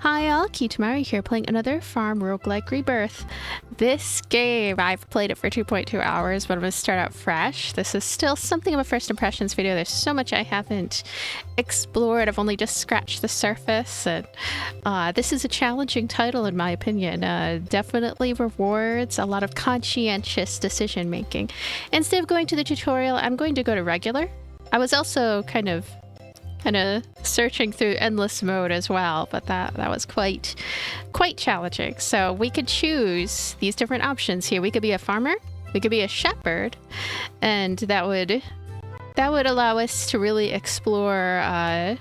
Hi all, Kitamari here playing another Farm Roguelike Rebirth. This game, I've played it for 2.2 hours, but I'm going to start out fresh. This is still something of a first impressions video. There's so much I haven't explored. I've only just scratched the surface, and this is a challenging title in my opinion. Definitely rewards a lot of conscientious decision making. Instead of going to the tutorial, I'm going to go to regular. I was also kind of searching through endless mode as well, but that was quite challenging. So we could choose these different options here. We could be a farmer, we could be a shepherd, and that would allow us to really explore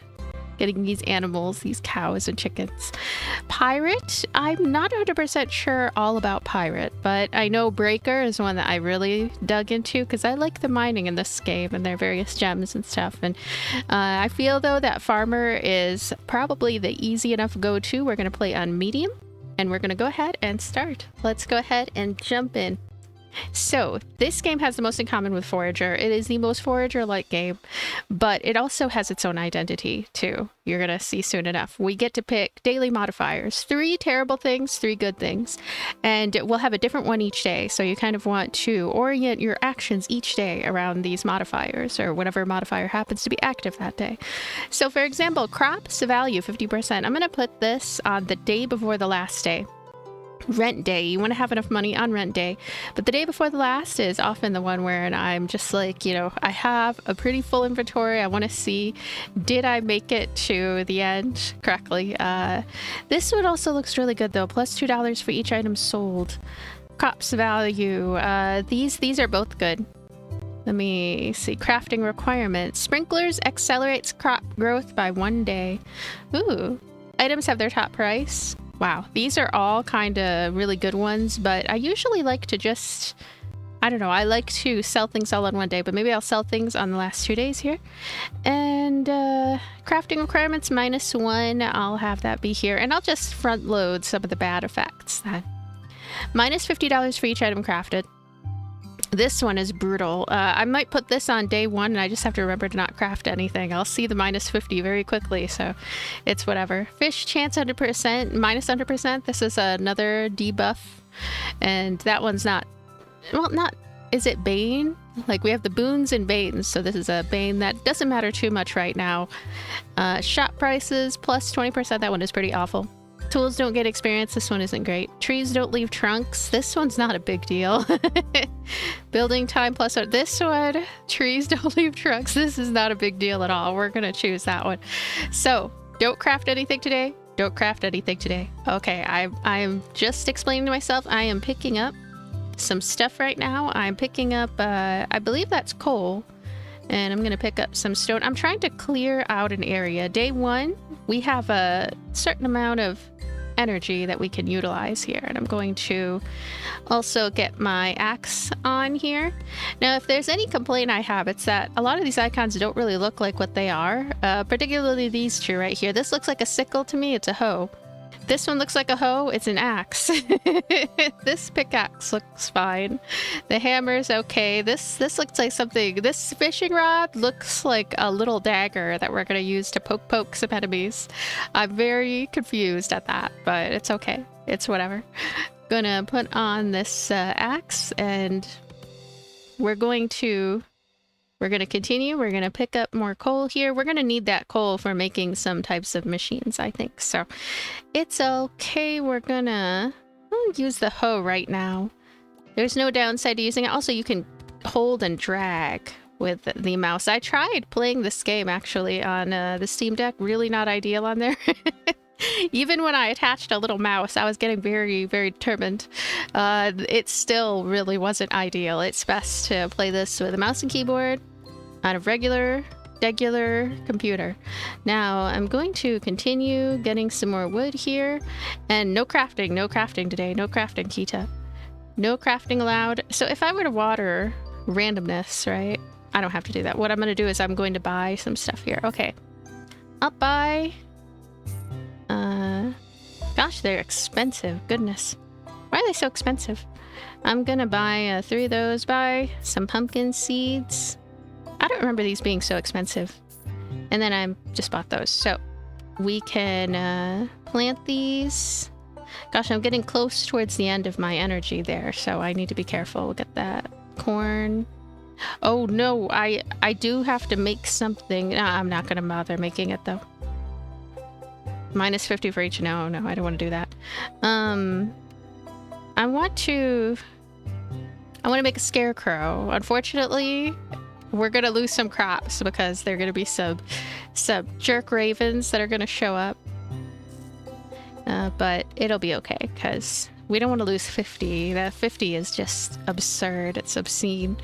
getting these animals, these cows and chickens. Pirate, I'm not 100% sure all about pirate, but I know breaker is one that I really dug into because I like the mining in this game and their various gems and stuff. And I feel though that farmer is probably the easy enough go-to. We're going to play on medium and we're going to go ahead and start. Let's go ahead and jump in. So this game has the most in common with Forager. It is the most Forager-like game, but it also has its own identity too. You're gonna see soon enough. We get to pick daily modifiers, 3 terrible things, 3 good things, and we'll have a different one each day. So you kind of want to orient your actions each day around these modifiers or whatever modifier happens to be active that day. So for example, crops value 50%. I'm gonna put this on the day before the last day. Rent day, you want to have enough money on rent day, but the day before the last is often the one where I'm just like, you know, I have a pretty full inventory. I want to see, did I make it to the end correctly? This one also looks really good though, plus $2 for each item sold. Crops value, these are both good. Let me see. Crafting requirements. Sprinklers accelerates crop growth by 1 day. Ooh. Items have their top price. Wow, these are all kind of really good ones, but I usually like to just, I don't know, I like to sell things all on 1 day, but maybe I'll sell things on the last 2 days here. And crafting requirements -1, I'll have that be here, and I'll just front load some of the bad effects then. Minus $50 for each item crafted. This one is brutal. I might put this on day 1 and I just have to remember to not craft anything. I'll see the minus 50 very quickly, so it's whatever. Fish chance 100%, minus 100%. This is another debuff. And that one's not, well, not, is it Bane? Like we have the Boons and Banes, so this is a Bane. That doesn't matter too much right now. Shop prices plus 20%, that one is pretty awful. Tools don't get experience, this one isn't great. Trees don't leave trunks, this one's not a big deal. Building time plus, this one, trees don't leave trunks, this is not a big deal at all. We're gonna choose that one. So, don't craft anything today, don't craft anything today. Okay, I'm just explaining to myself, I am picking up some stuff right now. I'm picking up, I believe that's coal. And I'm going to pick up some stone. I'm trying to clear out an area. Day 1, we have a certain amount of energy that we can utilize here. And I'm going to also get my axe on here. Now, if there's any complaint I have, it's that a lot of these icons don't really look like what they are. Particularly these two right here. This looks like a sickle to me. It's a hoe. This one looks like a hoe, it's an axe. This pickaxe looks fine. The hammer's okay. This looks like something, this fishing rod looks like a little dagger that we're gonna use to poke some enemies. I'm very confused at that, but it's okay. It's whatever. Gonna put on this axe and we're going to continue. We're going to pick up more coal here. We're going to need that coal for making some types of machines, I think. So it's okay. We're going to use the hoe right now. There's no downside to using it. Also, you can hold and drag with the mouse. I tried playing this game actually on the Steam Deck. Really not ideal on there. Even when I attached a little mouse, I was getting very, very determined. It still really wasn't ideal. It's best to play this with a mouse and keyboard on a regular computer. Now I'm going to continue getting some more wood here, and no crafting today. No crafting, Kita. No crafting allowed. So if I were to water randomness, right? I don't have to do that. What I'm going to do is I'm going to buy some stuff here. Okay. I'll buy... gosh, they're expensive. Goodness. Why are they so expensive? I'm gonna buy 3 of those. Buy some pumpkin seeds. I don't remember these being so expensive. And then I just bought those. So we can plant these. Gosh, I'm getting close towards the end of my energy there, so I need to be careful. We'll get that corn. Oh no, I do have to make something. No, I'm not gonna bother making it though. Minus 50 for each. No, I don't want to do that. I want to make a Scarecrow. Unfortunately, we're gonna lose some crops because there are gonna be some jerk ravens that are gonna show up. But it'll be okay because we don't want to lose 50. That 50 is just absurd. It's obscene.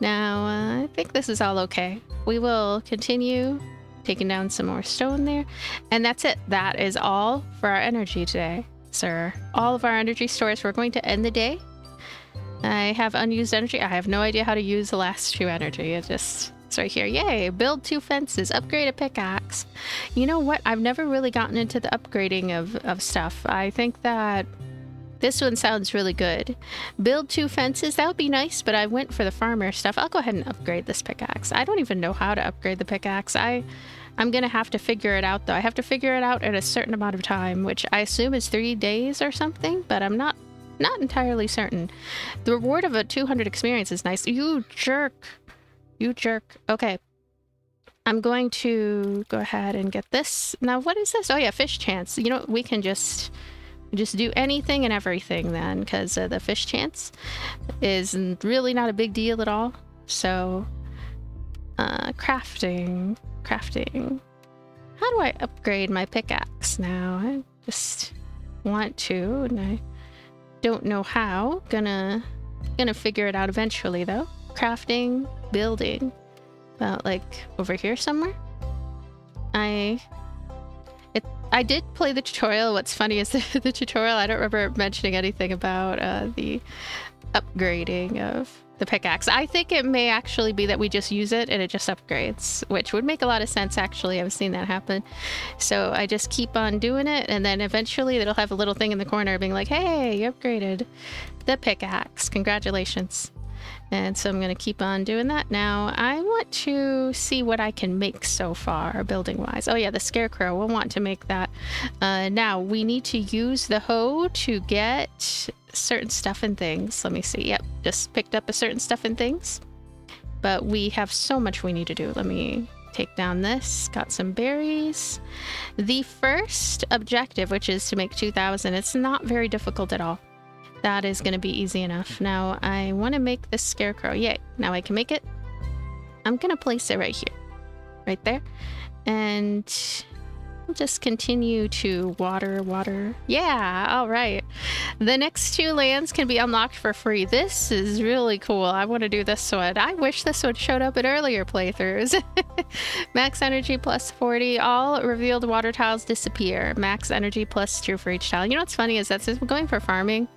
Now, I think this is all okay. We will continue taking down some more stone there. And that's it. That is all for our energy today, sir. All of our energy stores. We're going to end the day. I have unused energy. I have no idea how to use the last 2 energy. It's right here. Yay! Build 2 fences. Upgrade a pickaxe. You know what? I've never really gotten into the upgrading of stuff. I think that this one sounds really good. Build 2 fences. That would be nice, but I went for the farmer stuff. I'll go ahead and upgrade this pickaxe. I don't even know how to upgrade the pickaxe. I'm gonna have to figure it out though. I have to figure it out in a certain amount of time, which I assume is 3 days or something, but I'm not entirely certain. The reward of a 200 experience is nice. You jerk. You jerk. Okay. I'm going to go ahead and get this. Now, what is this? Oh yeah, fish chance. You know, we can just do anything and everything then, because the fish chance is really not a big deal at all. So, crafting. How do I upgrade my pickaxe now? I just want to, and I don't know how. Gonna figure it out eventually though. Crafting, building, about like over here somewhere. I did play the tutorial. What's funny is the tutorial, I don't remember mentioning anything about the upgrading of the pickaxe. I think it may actually be that we just use it and it just upgrades, which would make a lot of sense actually. I've seen that happen. So I just keep on doing it, and then eventually it'll have a little thing in the corner being like, hey, you upgraded the pickaxe. Congratulations. And so I'm going to keep on doing that. Now, I want to see what I can make so far, building-wise. Oh yeah, the Scarecrow. We'll want to make that. Now, we need to use the hoe to get certain stuff and things. Let me see. Yep, just picked up a certain stuff and things. But we have so much we need to do. Let me take down this. Got some berries. The first objective, which is to make 2,000, it's not very difficult at all. That is going to be easy enough. Now, I want to make this Scarecrow. Yay. Now I can make it. I'm going to place it right here. Right there. And we'll just continue to water. Yeah, all right. The next 2 lands can be unlocked for free. This is really cool. I want to do this one. I wish this one showed up in earlier playthroughs. Max energy plus 40. All revealed water tiles disappear. Max energy plus 2 for each tile. You know what's funny is that since we're going for farming,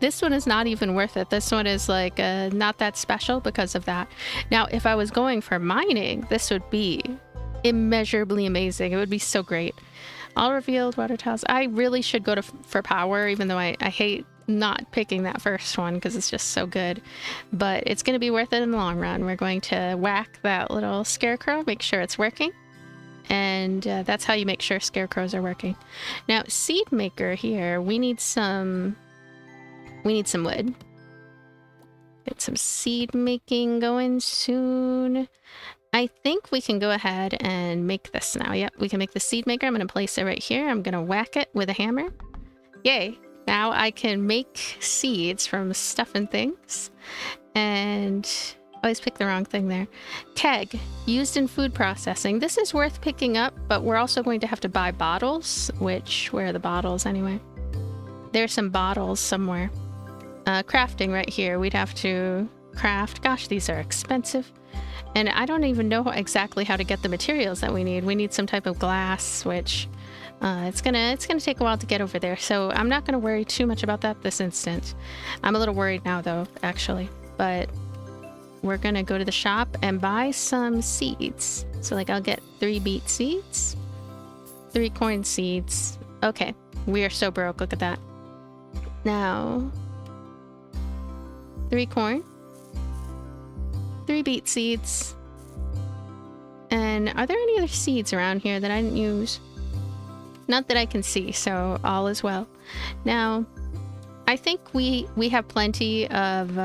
this one is not even worth it. This one is like not that special because of that. Now, if I was going for mining, this would be immeasurably amazing. It would be so great. All revealed water tiles. I really should go for power, even though I hate not picking that first one because it's just so good. But it's going to be worth it in the long run. We're going to whack that little Scarecrow, make sure it's working. And that's how you make sure Scarecrows are working. Now, seed maker here, we need some wood. Get some seed making going soon. I think we can go ahead and make this now. Yep, we can make the seed maker. I'm going to place it right here. I'm going to whack it with a hammer. Yay. Now I can make seeds from stuff and things. And I always pick the wrong thing there. Keg, used in food processing. This is worth picking up, but we're also going to have to buy bottles, where are the bottles anyway? There's some bottles somewhere. Crafting right here. We'd have to craft. Gosh, these are expensive. And I don't even know exactly how to get the materials that we need. We need some type of glass, which it's gonna take a while to get over there. So I'm not gonna worry too much about that this instant. I'm a little worried now though, actually. But we're gonna go to the shop and buy some seeds. So like I'll get 3 beet seeds, 3 corn seeds. Okay, we are so broke. Look at that. Now, 3 corn, 3 beet seeds. And are there any other seeds around here that I didn't use? Not that I can see, so all is well. Now, I think we have plenty of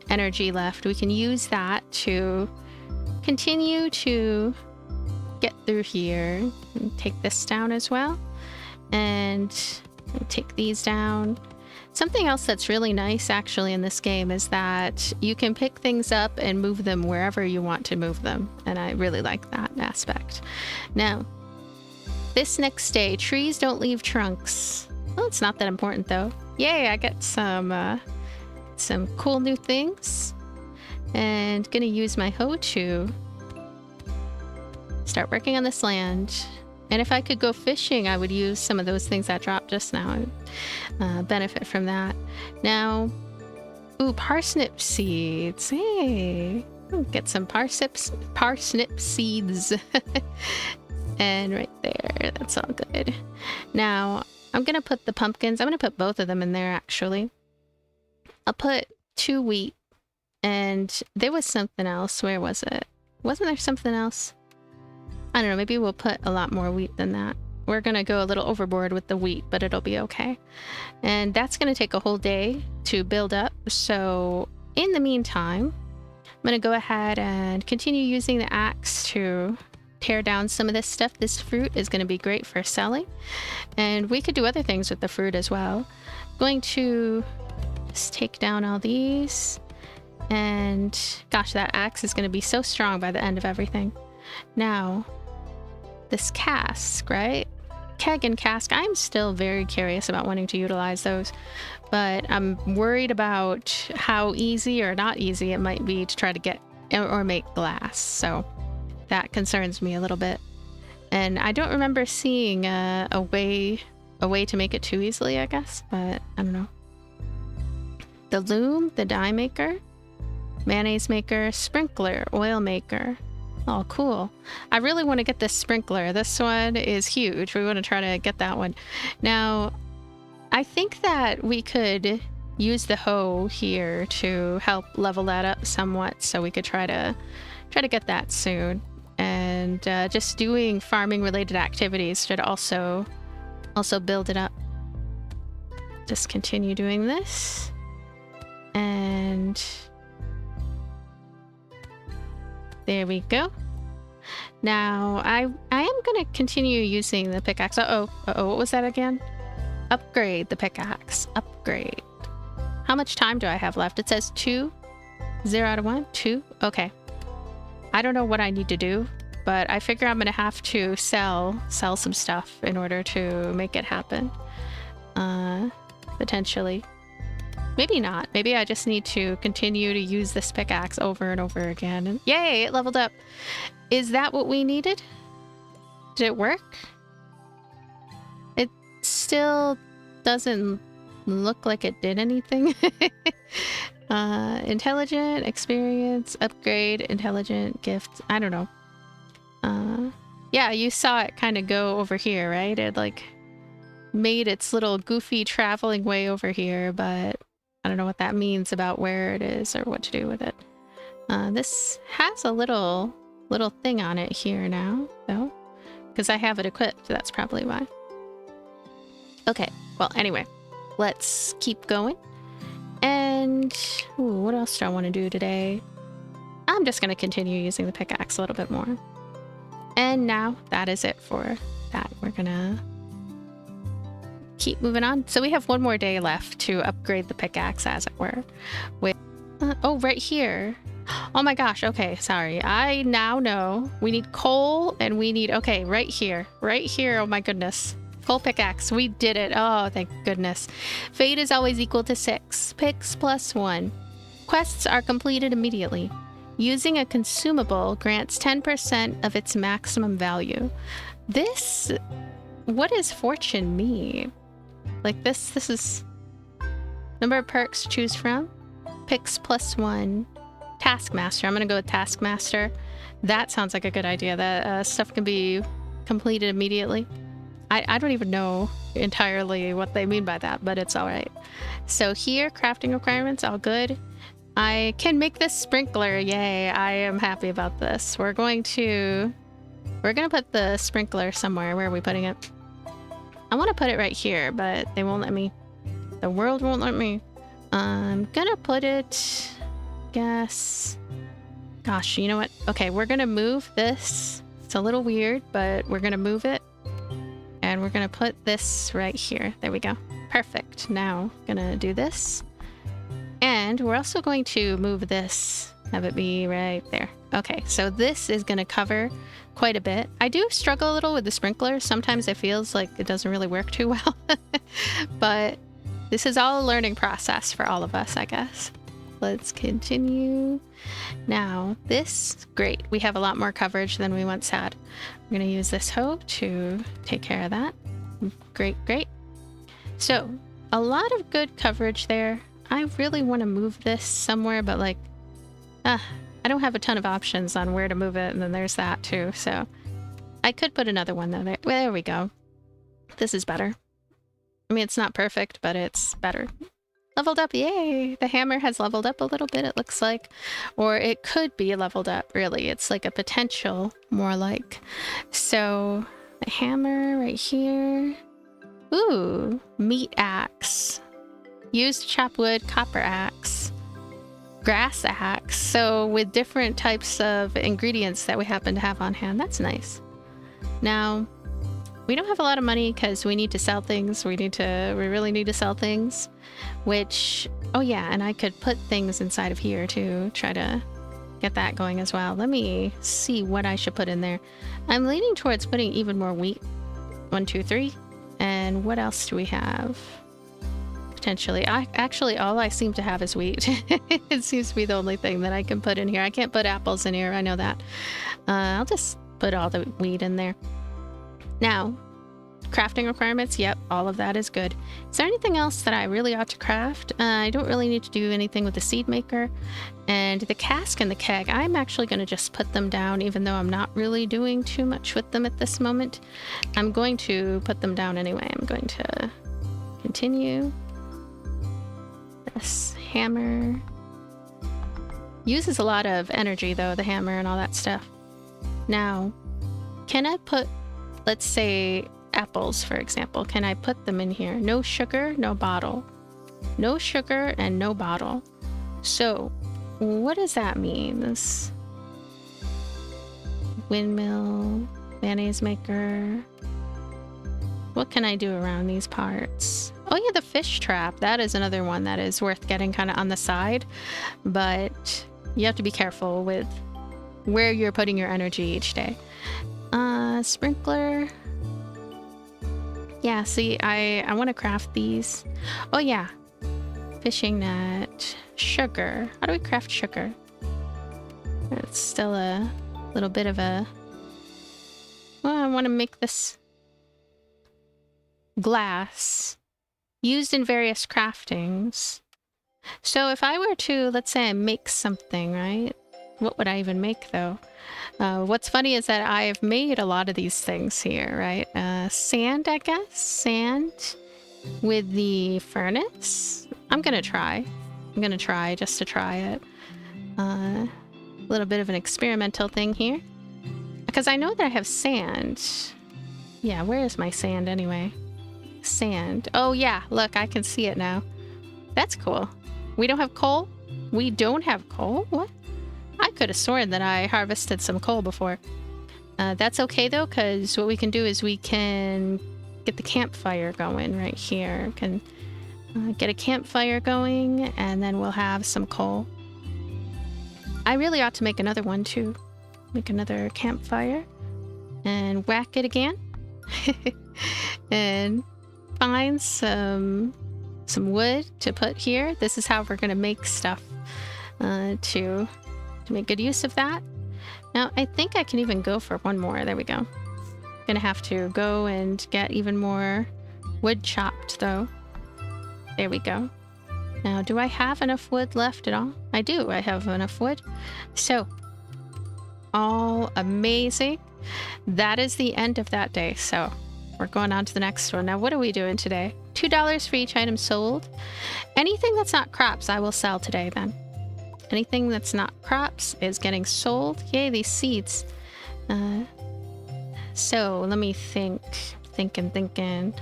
energy left. We can use that to continue to get through here. And take this down as well, and take these down. Something else that's really nice actually in this game is that you can pick things up and move them wherever you want to move them, and I really like that aspect. Now, this next day, trees don't leave trunks. Well, it's not that important though. Yay, I get some cool new things, and gonna use my hoe to start working on this land. And if I could go fishing, I would use some of those things that dropped just now and benefit from that. Now, ooh, parsnip seeds. Hey, get some parsnip seeds. And right there, that's all good. Now, I'm gonna put the pumpkins. I'm gonna put both of them in there actually. I'll put 2 wheat, and there was something else. Where was it? Wasn't there something else? I don't know, maybe we'll put a lot more wheat than that. We're gonna go a little overboard with the wheat, but it'll be okay. And that's gonna take a whole day to build up. So in the meantime, I'm gonna go ahead and continue using the axe to tear down some of this stuff. This fruit is gonna be great for selling. And we could do other things with the fruit as well. Going to just take down all these. And gosh, that axe is gonna be so strong by the end of everything. Now, this cask, right? Keg and cask, I'm still very curious about wanting to utilize those, but I'm worried about how easy or not easy it might be to try to get or make glass, so that concerns me a little bit. And I don't remember seeing a way to make it too easily, I guess, but I don't know. The loom, the dye maker, mayonnaise maker, sprinkler, oil maker. Oh, cool. I really want to get this sprinkler. This one is huge. We want to try to get that one. Now, I think that we could use the hoe here to help level that up somewhat, so we could try to get that soon. And just doing farming related activities should also build it up. Just continue doing this. And there we go. Now, I am going to continue using the pickaxe. Uh-oh, what was that again? Upgrade the pickaxe. Upgrade. How much time do I have left? It says 2. 0 out of 1? 2? Okay. I don't know what I need to do, but I figure I'm going to have to sell some stuff in order to make it happen. Potentially. Maybe not. Maybe I just need to continue to use this pickaxe over and over again. And yay, it leveled up. Is that what we needed? Did it work? It still doesn't look like it did anything. Intelligent, experience, upgrade, intelligent, gift. I don't know. Yeah, you saw it kind of go over here, right? It like made its little goofy traveling way over here, but I don't know what that means about where it is or what to do with it. This has a little thing on it here now, though, because I have it equipped. That's probably why. Okay, well, anyway, let's keep going. And ooh, what else do I want to do today? I'm just going to continue using the pickaxe a little bit more. And now that is it for that. We're going to keep moving on. So we have one more day left to upgrade the pickaxe, as it were. With oh, right here. Oh my gosh. Okay, sorry. I now know we need coal and we need, okay, right here. Right here. Oh my goodness. Coal pickaxe. We did it. Oh, thank goodness. Fate is always equal to 6. Picks plus 1. Quests are completed immediately. Using a consumable grants 10% of its maximum value. This, what does fortune mean? Like this is number of perks to choose from. Picks plus 1. Taskmaster. I'm gonna go with Taskmaster. That sounds like a good idea. That stuff can be completed immediately. I don't even know entirely what they mean by that, but it's all right. So here, crafting requirements, all good. I can make this sprinkler. Yay, I am happy about this. We're going to we're gonna put the sprinkler somewhere. Where are we putting it? I want to put it right here, but they won't let me. The world won't let me. I'm gonna put it, guess. Gosh, you know what? Okay, we're gonna move this. It's a little weird, but we're gonna move it. And we're gonna put this right here. There we go. Perfect. Now, gonna do this. And we're also going to move this. Have it be right there. Okay, so this is gonna cover quite a bit. I do struggle a little with the sprinkler. Sometimes it feels like it doesn't really work too well. But this is all a learning process for all of us, I guess. Let's continue. Now, this, great. We have a lot more coverage than we once had. We're going to use this hoe to take care of that. Great, great. So, a lot of good coverage there. I really want to move this somewhere, but like, I don't have a ton of options on where to move it, and then there's that too, so I could put another one though. There we go. This is better. I mean, it's not perfect, but it's better. Leveled up, yay! The hammer has leveled up a little bit, it looks like. Or it could be leveled up, really. It's like a potential, more like. So, the hammer right here. Ooh, meat axe. Used to chop wood, copper axe. Grass axe. So with different types of ingredients that we happen to have on hand. That's nice. Now, we don't have a lot of money because we need to sell things. We really need to sell things. Which, oh yeah, and I could put things inside of here to try to get that going as well. Let me see what I should put in there. I'm leaning towards putting even more wheat. 1, 2, 3. And what else do we have? Potentially. Actually, all I seem to have is wheat. It seems to be the only thing that I can put in here. I can't put apples in here, I know that. I'll just put all the wheat in there. Now, crafting requirements, yep, all of that is good. Is there anything else that I really ought to craft? I don't really need to do anything with the seed maker. And the cask and the keg, I'm actually going to just put them down, even though I'm not really doing too much with them at this moment. I'm going to put them down anyway. I'm going to continue. This hammer uses a lot of energy though, the hammer and all that stuff. Now, can I put, let's say, apples, for example? Can I put them in here? No sugar, no bottle. No sugar and no bottle. So, what does that mean? This windmill, mayonnaise maker. What can I do around these parts? Oh yeah, the fish trap. That is another one that is worth getting kind of on the side. But you have to be careful with where you're putting your energy each day. Sprinkler. Yeah, see, I want to craft these. Oh yeah. Fishing net. Sugar. How do we craft sugar? It's still a little bit of a... Well, I want to make this glass used in various craftings. So if I were to, let's say I make something, right? What would I even make though? What's funny is that I have made a lot of these things here, right? Sand, I guess? Sand with the furnace? I'm gonna try. I'm gonna try just to try it. A little bit of an experimental thing here. Because I know that I have sand. Yeah, where is my sand anyway? Sand. Oh yeah, look, I can see it now. That's cool. We don't have coal? We don't have coal? What? I could have sworn that I harvested some coal before. That's okay though, because what we can do is we can get the campfire going right here. Can get a campfire going, and then we'll have some coal. I really ought to make another one too. Make another campfire and whack it again. And find some wood to put here. This is how we're going to make stuff to make good use of that. Now, I think I can even go for one more. There we go. Gonna have to go and get even more wood chopped, though. There we go. Now, do I have enough wood left at all? I do. I have enough wood. So, all amazing. That is the end of that day. So, we're going on to the next one. Now, what are we doing today? $2 for each item sold. Anything that's not crops, I will sell today, then. Anything that's not crops is getting sold. Yay, these seeds. So let me think. Thinking.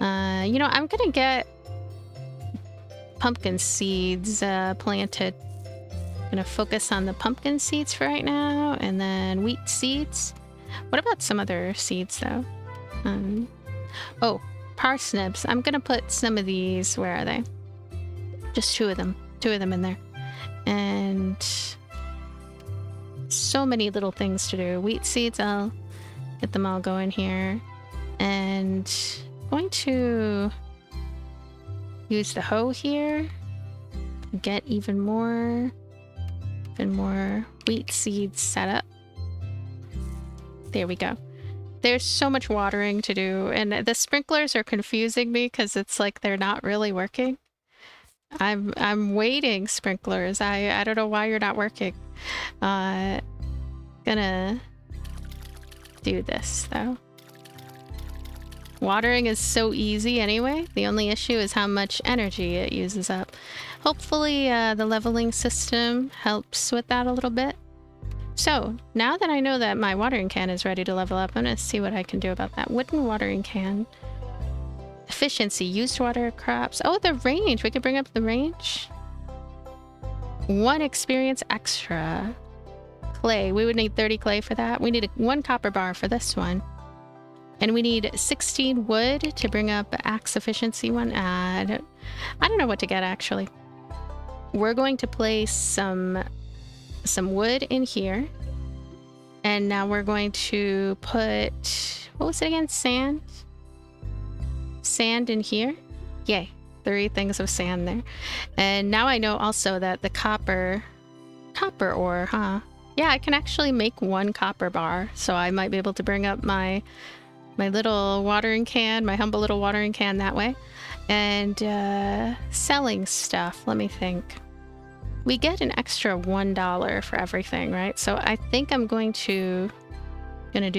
You know, I'm gonna get pumpkin seeds planted. I'm gonna focus on the pumpkin seeds for right now, and then wheat seeds. What about some other seeds though? Oh, parsnips. I'm gonna put some of these. Where are they? Just two of them in there. And so many little things to do. Wheat seeds, I'll get them all going here. And going to use the hoe here. Get even more wheat seeds set up. There we go. There's so much watering to do, and the sprinklers are confusing me because it's like they're not really working. I'm waiting, sprinklers. I don't know why you're not working. Gonna do this though. Watering is so easy anyway. The only issue is how much energy it uses up. Hopefully the leveling system helps with that a little bit. So now that I know that my watering can is ready to level up, I'm gonna see what I can do about that. Wooden watering can. Efficiency, used to water crops. Oh, the range. We could bring up the range. 1 experience extra. Clay. We would need 30 clay for that. We need 1 copper bar for this one. And we need 16 wood to bring up axe efficiency one. I don't know what to get actually. We're going to place some wood in here. And now we're going to put, what was it again? Sand in here. Yay. 3 things of sand there. And now I know also that the copper ore, huh? Yeah, I can actually make 1 copper bar. So I might be able to bring up my little watering can, my humble little watering can that way. And selling stuff. Let me think. We get an extra $1 for everything, right? So I think I'm gonna do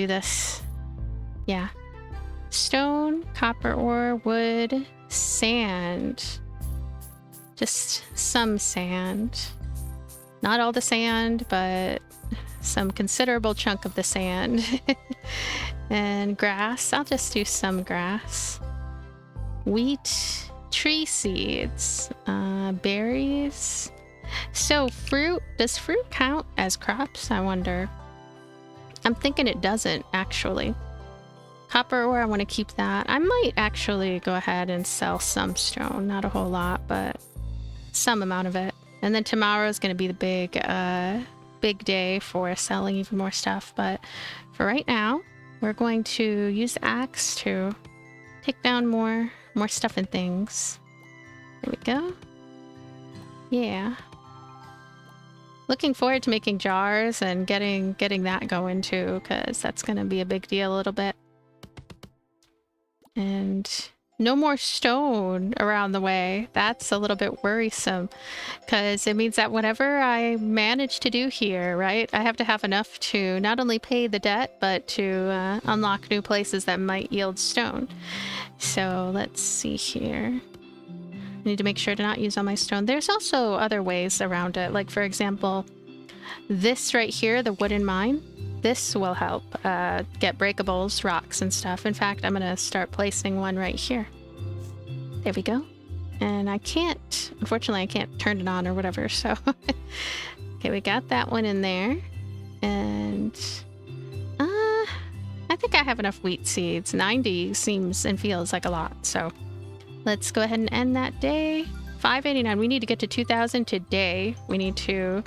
this. Yeah. Stone, copper ore, wood, sand. Just some sand. Not all the sand, but some considerable chunk of the sand. And grass. I'll just do some grass. Wheat, tree seeds, berries. So fruit, does fruit count as crops? I wonder. I'm thinking it doesn't actually. Copper ore, I want to keep that. I might actually go ahead and sell some stone. Not a whole lot, but some amount of it. And then tomorrow is going to be the big day for selling even more stuff. But for right now, we're going to use the axe to take down more stuff and things. There we go. Yeah. Looking forward to making jars and getting that going too, because that's going to be a big deal a little bit. And no more stone around the way. That's a little bit worrisome because it means that whatever I manage to do here, right, I have to have enough to not only pay the debt, but to unlock new places that might yield stone. So let's see here. I need to make sure to not use all my stone. There's also other ways around it. Like, for example, this right here, the wooden mine. This will help get breakables, rocks, and stuff. In fact, I'm going to start placing one right here. There we go. And I can't, unfortunately, I can't turn it on or whatever, so. Okay, we got that one in there. And I think I have enough wheat seeds. 90 seems and feels like a lot, so. Let's go ahead and end that day. 589. We need to get to 2,000 today. We need to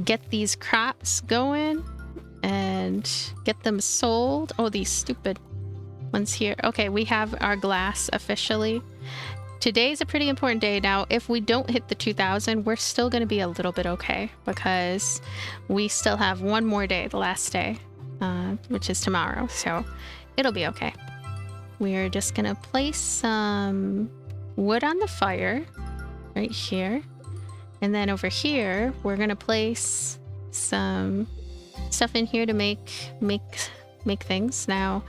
get these crops going and get them sold. Oh, these stupid ones here. Okay, we have our glass officially. Today's a pretty important day. Now, if we don't hit the 2,000, we're still going to be a little bit okay because we still have one more day, the last day, which is tomorrow. So it'll be okay. We're just going to place some wood on the fire right here. And then over here, we're going to place some stuff in here to make things. Now,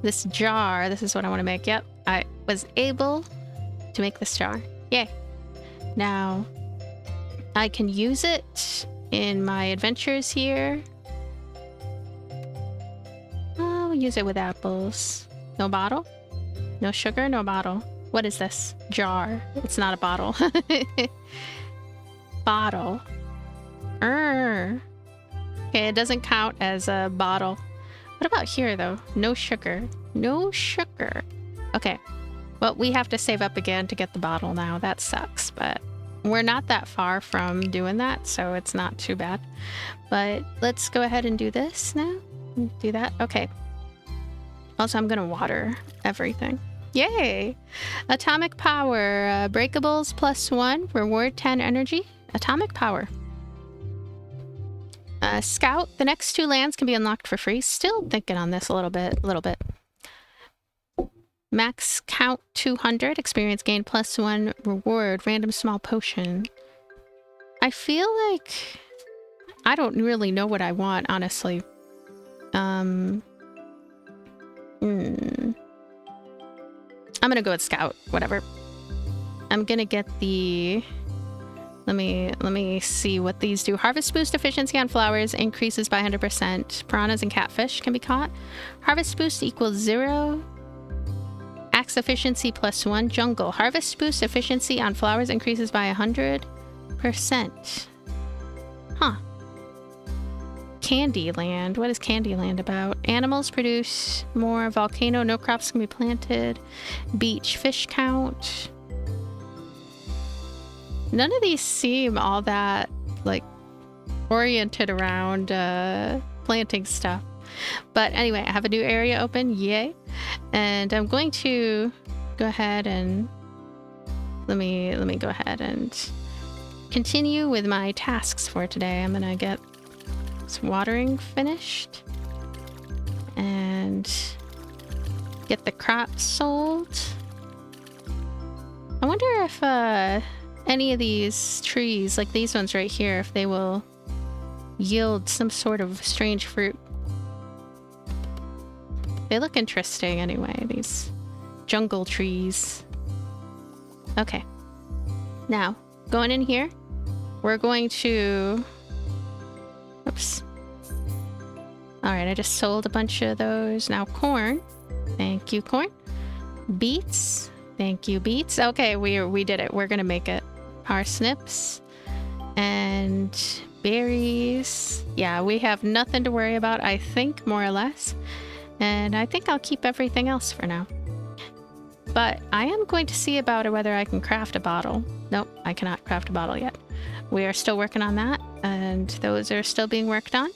this jar, this is what I want to make. Yep, I was able to make this jar. Yay. Now, I can use it in my adventures here. Oh, use it with apples. No bottle? No sugar, no bottle. What is this? Jar. It's not a bottle. Bottle. Okay, it doesn't count as a bottle. What about here, though? No sugar. No sugar. Okay. Well, we have to save up again to get the bottle now. That sucks, but we're not that far from doing that, so it's not too bad. But let's go ahead and do this now. Do that. Okay. Also, I'm gonna water everything. Yay! Atomic power. Breakables +1. Reward 10 energy. Atomic power. Scout. The next 2 lands can be unlocked for free. Still thinking on this a little bit. Max count 200. Experience gain +1. Reward. Random small potion. I feel like I don't really know what I want, honestly. I'm gonna go with Scout. Whatever. I'm gonna get the... Let me see what these do. Harvest boost efficiency on flowers increases by 100%. Piranhas and catfish can be caught. Harvest boost equals 0. Axe efficiency +1. Jungle. Harvest boost efficiency on flowers increases by 100%. Huh. Candyland. What is Candyland about? Animals produce more. Volcano. No crops can be planted. Beach. Fish count. None of these seem all that, like, oriented around planting stuff. But anyway, I have a new area open. Yay. And I'm going to go ahead and... Let me go ahead and continue with my tasks for today. I'm gonna get this watering finished. And get the crops sold. I wonder if... any of these trees, like these ones right here, if they will yield some sort of strange fruit. They look interesting anyway, these jungle trees. Okay. Now, going in here, we're going to... Oops. Alright, I just sold a bunch of those. Now corn. Thank you, corn. Beets. Thank you, beets. Okay, we did it. We're gonna make it. Parsnips and berries. Yeah, we have nothing to worry about, I think, more or less. And I think I'll keep everything else for now. But I am going to see about whether I can craft a bottle. Nope, I cannot craft a bottle yet. We are still working on that, and those are still being worked on.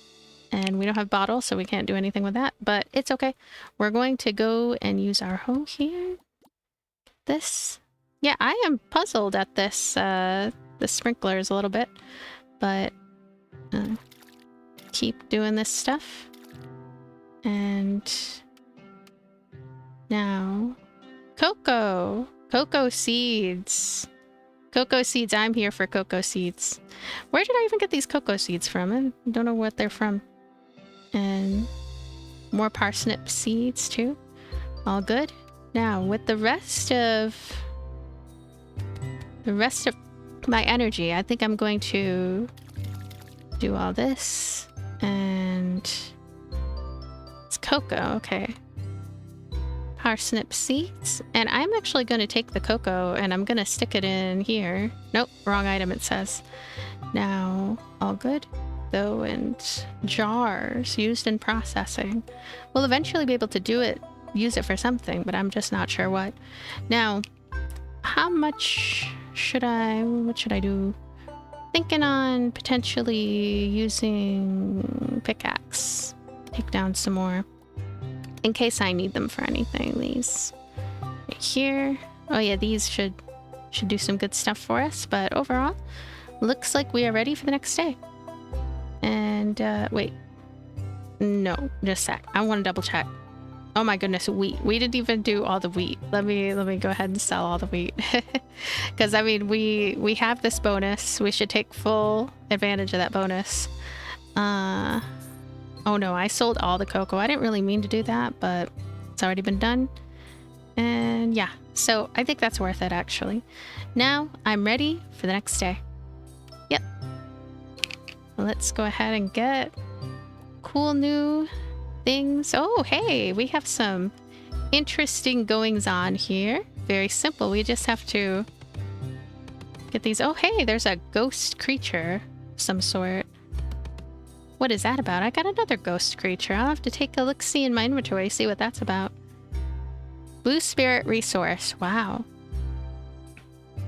And we don't have bottles, so we can't do anything with that, but it's okay. We're going to go and use our hoe here. This... Yeah, I am puzzled at this, the sprinklers a little bit, but keep doing this stuff. And now, cocoa seeds. Cocoa seeds, I'm here for cocoa seeds. Where did I even get these cocoa seeds from? I don't know what they're from. And more parsnip seeds too. All good. Now, with the rest of my energy, I think I'm going to do all this. And it's cocoa, okay. Parsnip seeds. And I'm actually going to take the cocoa and I'm going to stick it in here. Nope, wrong item it says. Now, all good. Though, and jars used in processing. We'll eventually be able to use it for something, but I'm just not sure what. Now, how much what should I do? Thinking on potentially using pickaxe. Take down some more. In case I need them for anything. These right here. Oh yeah, these should do some good stuff for us. But overall, looks like we are ready for the next day. And wait. No, just a sec. I want to double check. Oh my goodness, wheat. We didn't even do all the wheat. Let me go ahead and sell all the wheat. Because I mean, we have this bonus. We should take full advantage of that bonus. Oh no, I sold all the cocoa. I didn't really mean to do that, but it's already been done. And yeah, so I think that's worth it actually. Now I'm ready for the next day. Yep. Let's go ahead and get cool new things. Oh, hey, we have some interesting goings on here. Very simple. We just have to get these. Oh, hey, there's a ghost creature of some sort. What is that about? I got another ghost creature. I'll have to take a look-see in my inventory, see what that's about. Blue Spirit Resource. Wow.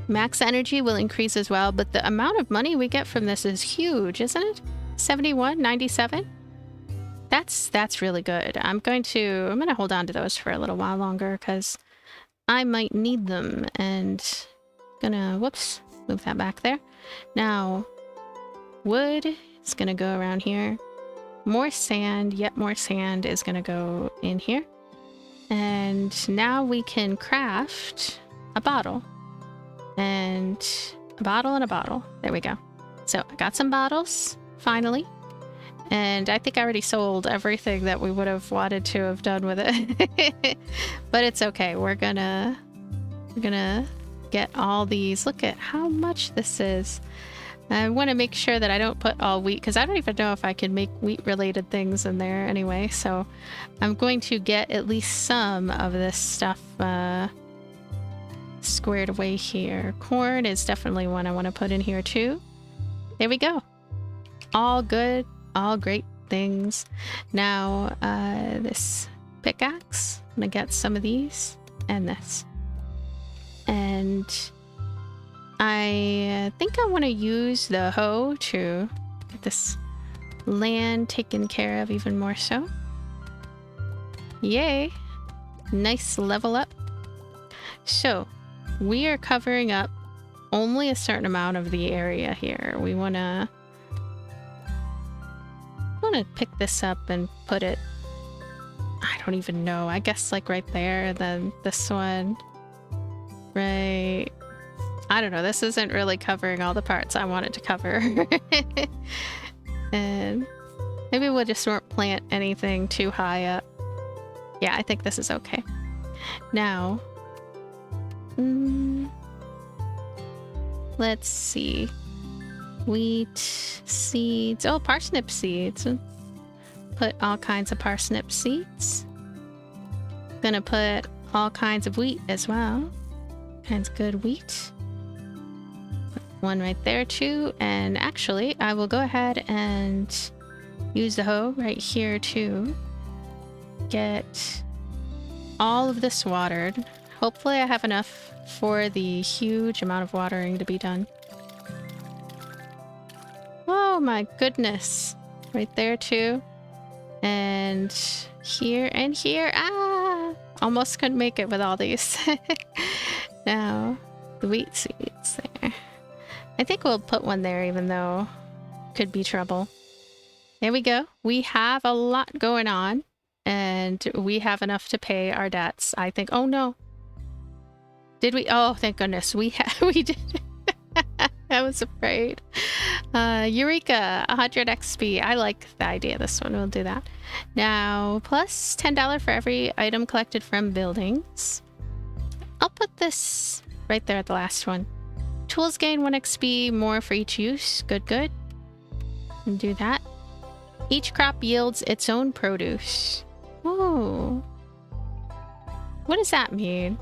Max energy will increase as well, but the amount of money we get from this is huge, isn't it? 71, 97? That's really good. I'm gonna hold on to those for a little while longer because I might need them, and whoops, move that back there. Now, wood is gonna go around here. More sand, yet more sand is gonna go in here. And now we can craft a bottle. And a bottle and a bottle. There we go. So I got some bottles, finally. And I think I already sold everything that we would have wanted to have done with it. But it's okay. We're gonna get all these. Look at how much this is. I want to make sure that I don't put all wheat, because I don't even know if I can make wheat related things in there anyway. So I'm going to get at least some of this stuff squared away here. Corn is definitely one I want to put in here too. There we go. All good, all great things. Now, this pickaxe, I'm gonna get some of these and this. And I think I want to use the hoe to get this land taken care of even more so. Yay! Nice level up. So, we are covering up only a certain amount of the area here. We want to pick this up and put it, I don't even know, I guess like right there, then this one, right, I don't know, this isn't really covering all the parts I wanted to cover. And maybe we'll just not plant anything too high up. Yeah, I think this is okay. Now, let's see. Wheat seeds. Oh, parsnip seeds. Put all kinds of parsnip seeds. Gonna put all kinds of wheat as well. Kinds of good wheat. Put one right there too. And actually, I will go ahead and use the hoe right here to get all of this watered. Hopefully I have enough for the huge amount of watering to be done. Oh my goodness. Right there too. And here and here. Ah! Almost couldn't make it with all these. Now, the wheat seeds there. I think we'll put one there even though it could be trouble. There we go. We have a lot going on. And we have enough to pay our debts, I think. Oh no. Did we? Oh, thank goodness. We did. I was afraid. Eureka, 100 XP. I like the idea of this one. We'll do that. Now, plus $10 for every item collected from buildings. I'll put this right there at the last one. Tools gain 1 XP more for each use. Good, good. And do that. Each crop yields its own produce. Oh. What does that mean?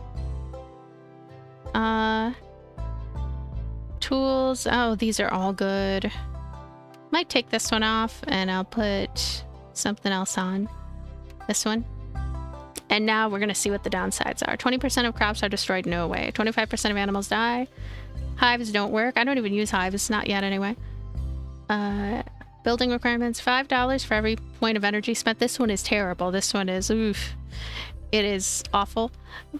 Tools. Oh, these are all good. Might take this one off and I'll put something else on. This one. And now we're going to see what the downsides are. 20% of crops are destroyed. No way. 25% of animals die. Hives don't work. I don't even use hives. Not yet anyway. Building requirements. $5 for every point of energy spent. This one is terrible. This one is oof. It is awful.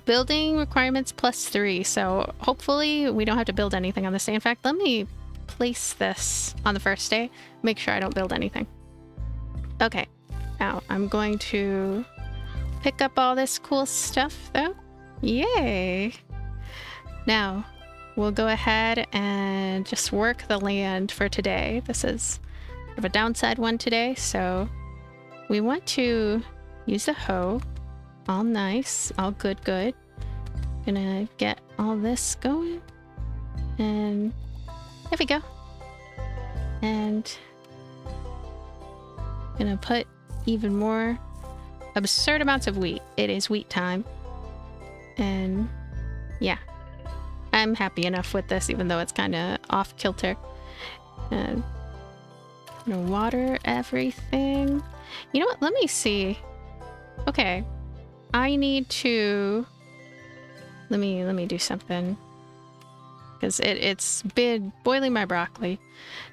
Building requirements +3. So hopefully we don't have to build anything on this day. In fact, let me place this on the first day. Make sure I don't build anything. Okay. Now I'm going to pick up all this cool stuff though. Yay. Now we'll go ahead and just work the land for today. This is a downside one today. So we want to use the hoe. All nice, all good, good. Gonna get all this going. And there we go. And gonna put even more absurd amounts of wheat. It is wheat time. And yeah, I'm happy enough with this, even though it's kind of off kilter. And water everything. You know what? Let me see. Okay, I need to. Let me do something, because it's been boiling my broccoli.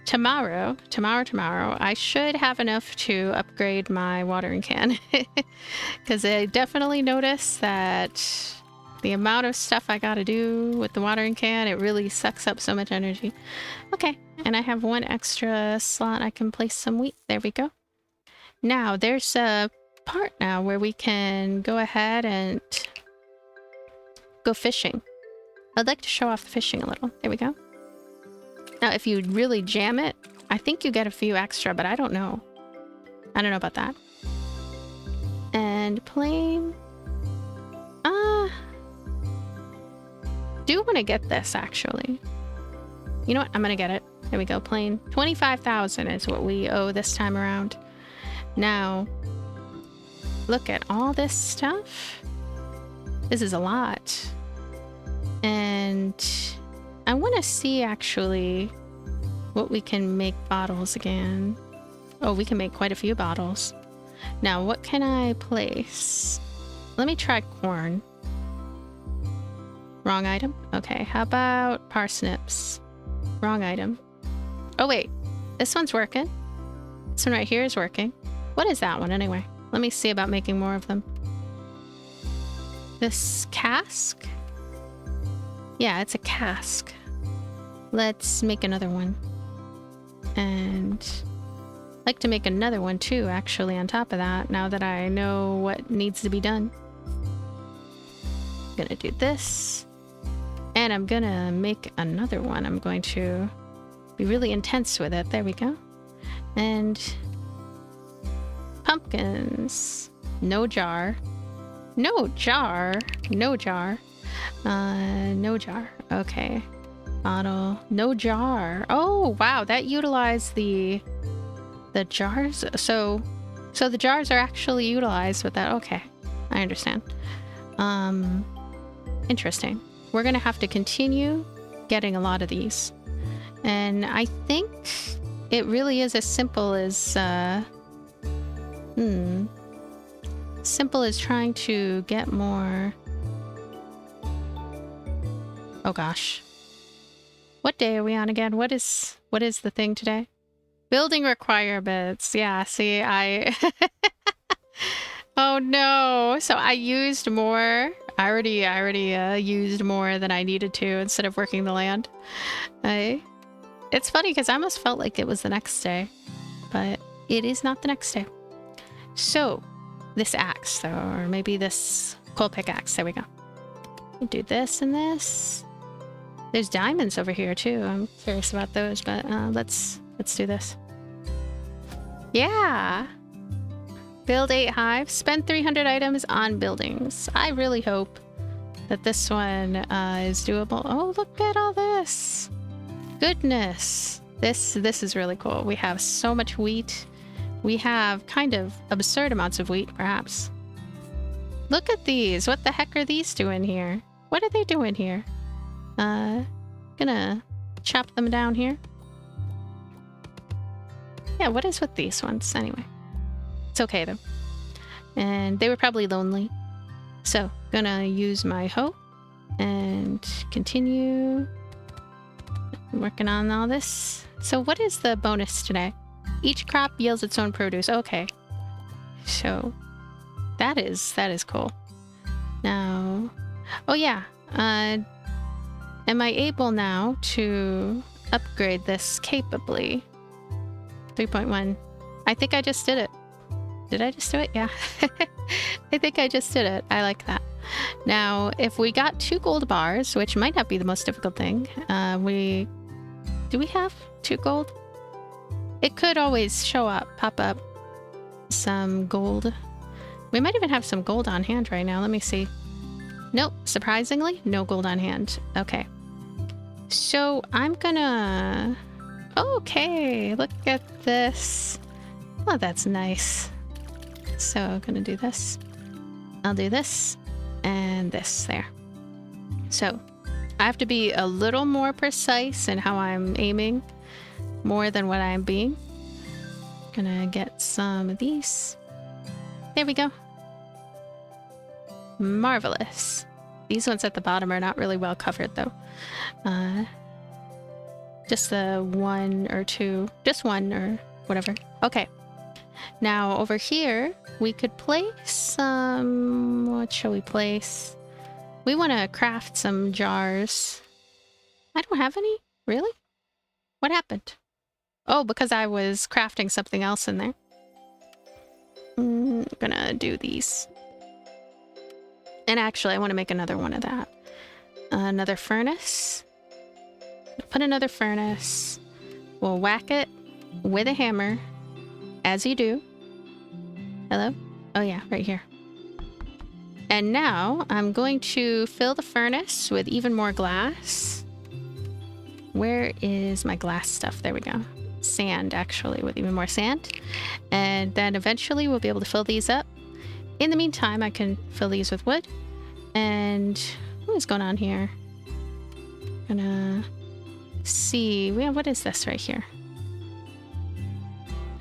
Tomorrow, I should have enough to upgrade my watering can, because I definitely noticed that the amount of stuff I gotta do with the watering can, it really sucks up so much energy. Okay, and I have one extra slot I can place some wheat. There we go. Now, there's a part now where we can go ahead and go fishing. I'd like to show off the fishing a little. There we go. Now, if you really jam it, I think you get a few extra, but I don't know. I don't know about that. And plain. Do want to get this, actually. You know what? I'm going to get it. There we go, plain. 25,000 is what we owe this time around. Now, look at all this stuff. This is a lot. And I want to see, actually, what we can make bottles again. Oh, we can make quite a few bottles. Now, what can I place? Let me try corn. Wrong item? Okay, how about parsnips? Wrong item. Oh, wait. This one's working. This one right here is working. What is that one, anyway? Let me see about making more of them. This cask? Yeah, it's a cask. Let's make another one. And I'd like to make another one too, actually, on top of that, now that I know what needs to be done. I'm gonna do this. And I'm gonna make another one. I'm going to be really intense with it. There we go. And pumpkins. No jar. No jar. No jar. No jar. Okay. Bottle. No jar. Oh, wow. That utilized the jars. So the jars are actually utilized with that. Okay. I understand. Interesting. We're going to have to continue getting a lot of these. And I think it really is as simple as, simple as trying to get more. Oh gosh. What day are we on again? What is the thing today? Building requirements. Yeah, see, oh no. So I used more. I already used more than I needed to instead of working the land. It's funny because I almost felt like it was the next day, but it is not the next day. So this axe, though, or maybe this coal pickaxe. There we go. We'll do this and this. There's diamonds over here too. I'm curious about those, but let's do this. Yeah. Build 8 hives. Spend 300 items on buildings. I really hope that this one is doable. Oh, look at all this. Goodness. This is really cool. We have so much wheat. We have kind of absurd amounts of wheat, perhaps. Look at these. What the heck are these doing here? What are they doing here? Gonna chop them down here. Yeah, what is with these ones? Anyway. It's okay, though. And they were probably lonely. So, gonna use my hoe and continue working on all this. So, what is the bonus today? Each crop yields its own produce. Okay. So, that is cool. Now, oh yeah. Am I able now to upgrade this capably? 3.1. I think I just did it. Did I just do it? Yeah. I think I just did it. I like that. Now, if we got 2 gold bars, which might not be the most difficult thing, do we have 2 gold? It could always show up, pop up some gold. We might even have some gold on hand right now. Let me see. Nope, surprisingly, no gold on hand. Okay. So I'm gonna... Okay, look at this. Oh, that's nice. So I'm gonna do this. I'll do this and this there. So I have to be a little more precise in how I'm aiming, more than what I'm being. Gonna get some of these. There we go. Marvelous. These ones at the bottom are not really well covered though. Just the one or two, just one or whatever. Okay. Now over here, we could place some, what shall we place? We want to craft some jars. I don't have any, really? What happened? Oh, because I was crafting something else in there. I'm gonna do these. And actually, I want to make another one of that. Another furnace. Put another furnace. We'll whack it with a hammer, as you do. Hello? Oh yeah, right here. And now I'm going to fill the furnace with even more glass. Where is my glass stuff? There we go. Sand, actually, with even more sand. And then eventually we'll be able to fill these up. In the meantime, I can fill these with wood. And what is going on here? Gonna see. What is this right here?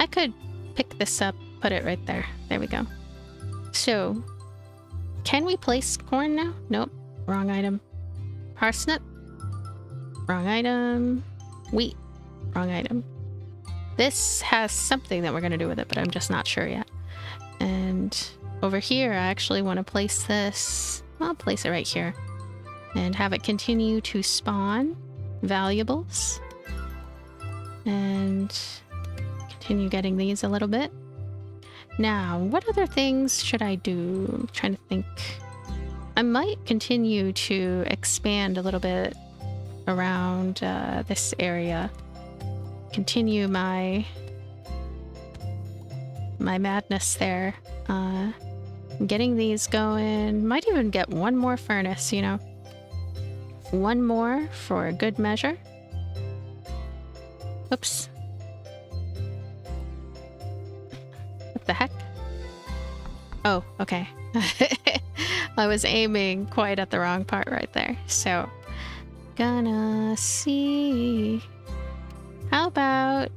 I could pick this up, put it right there. There we go. So, can we place corn now? Nope. Wrong item. Parsnip. Wrong item. Wheat. Wrong item. This has something that we're going to do with it, but I'm just not sure yet. And over here, I actually want to place this. I'll place it right here. And have it continue to spawn valuables. And continue getting these a little bit. Now, what other things should I do? I'm trying to think. I might continue to expand a little bit around this area. Continue my madness there. Getting these going. Might even get one more furnace, you know. One more for good measure. Oops. What the heck? Oh, okay. I was aiming quite at the wrong part right there. So, gonna see. How about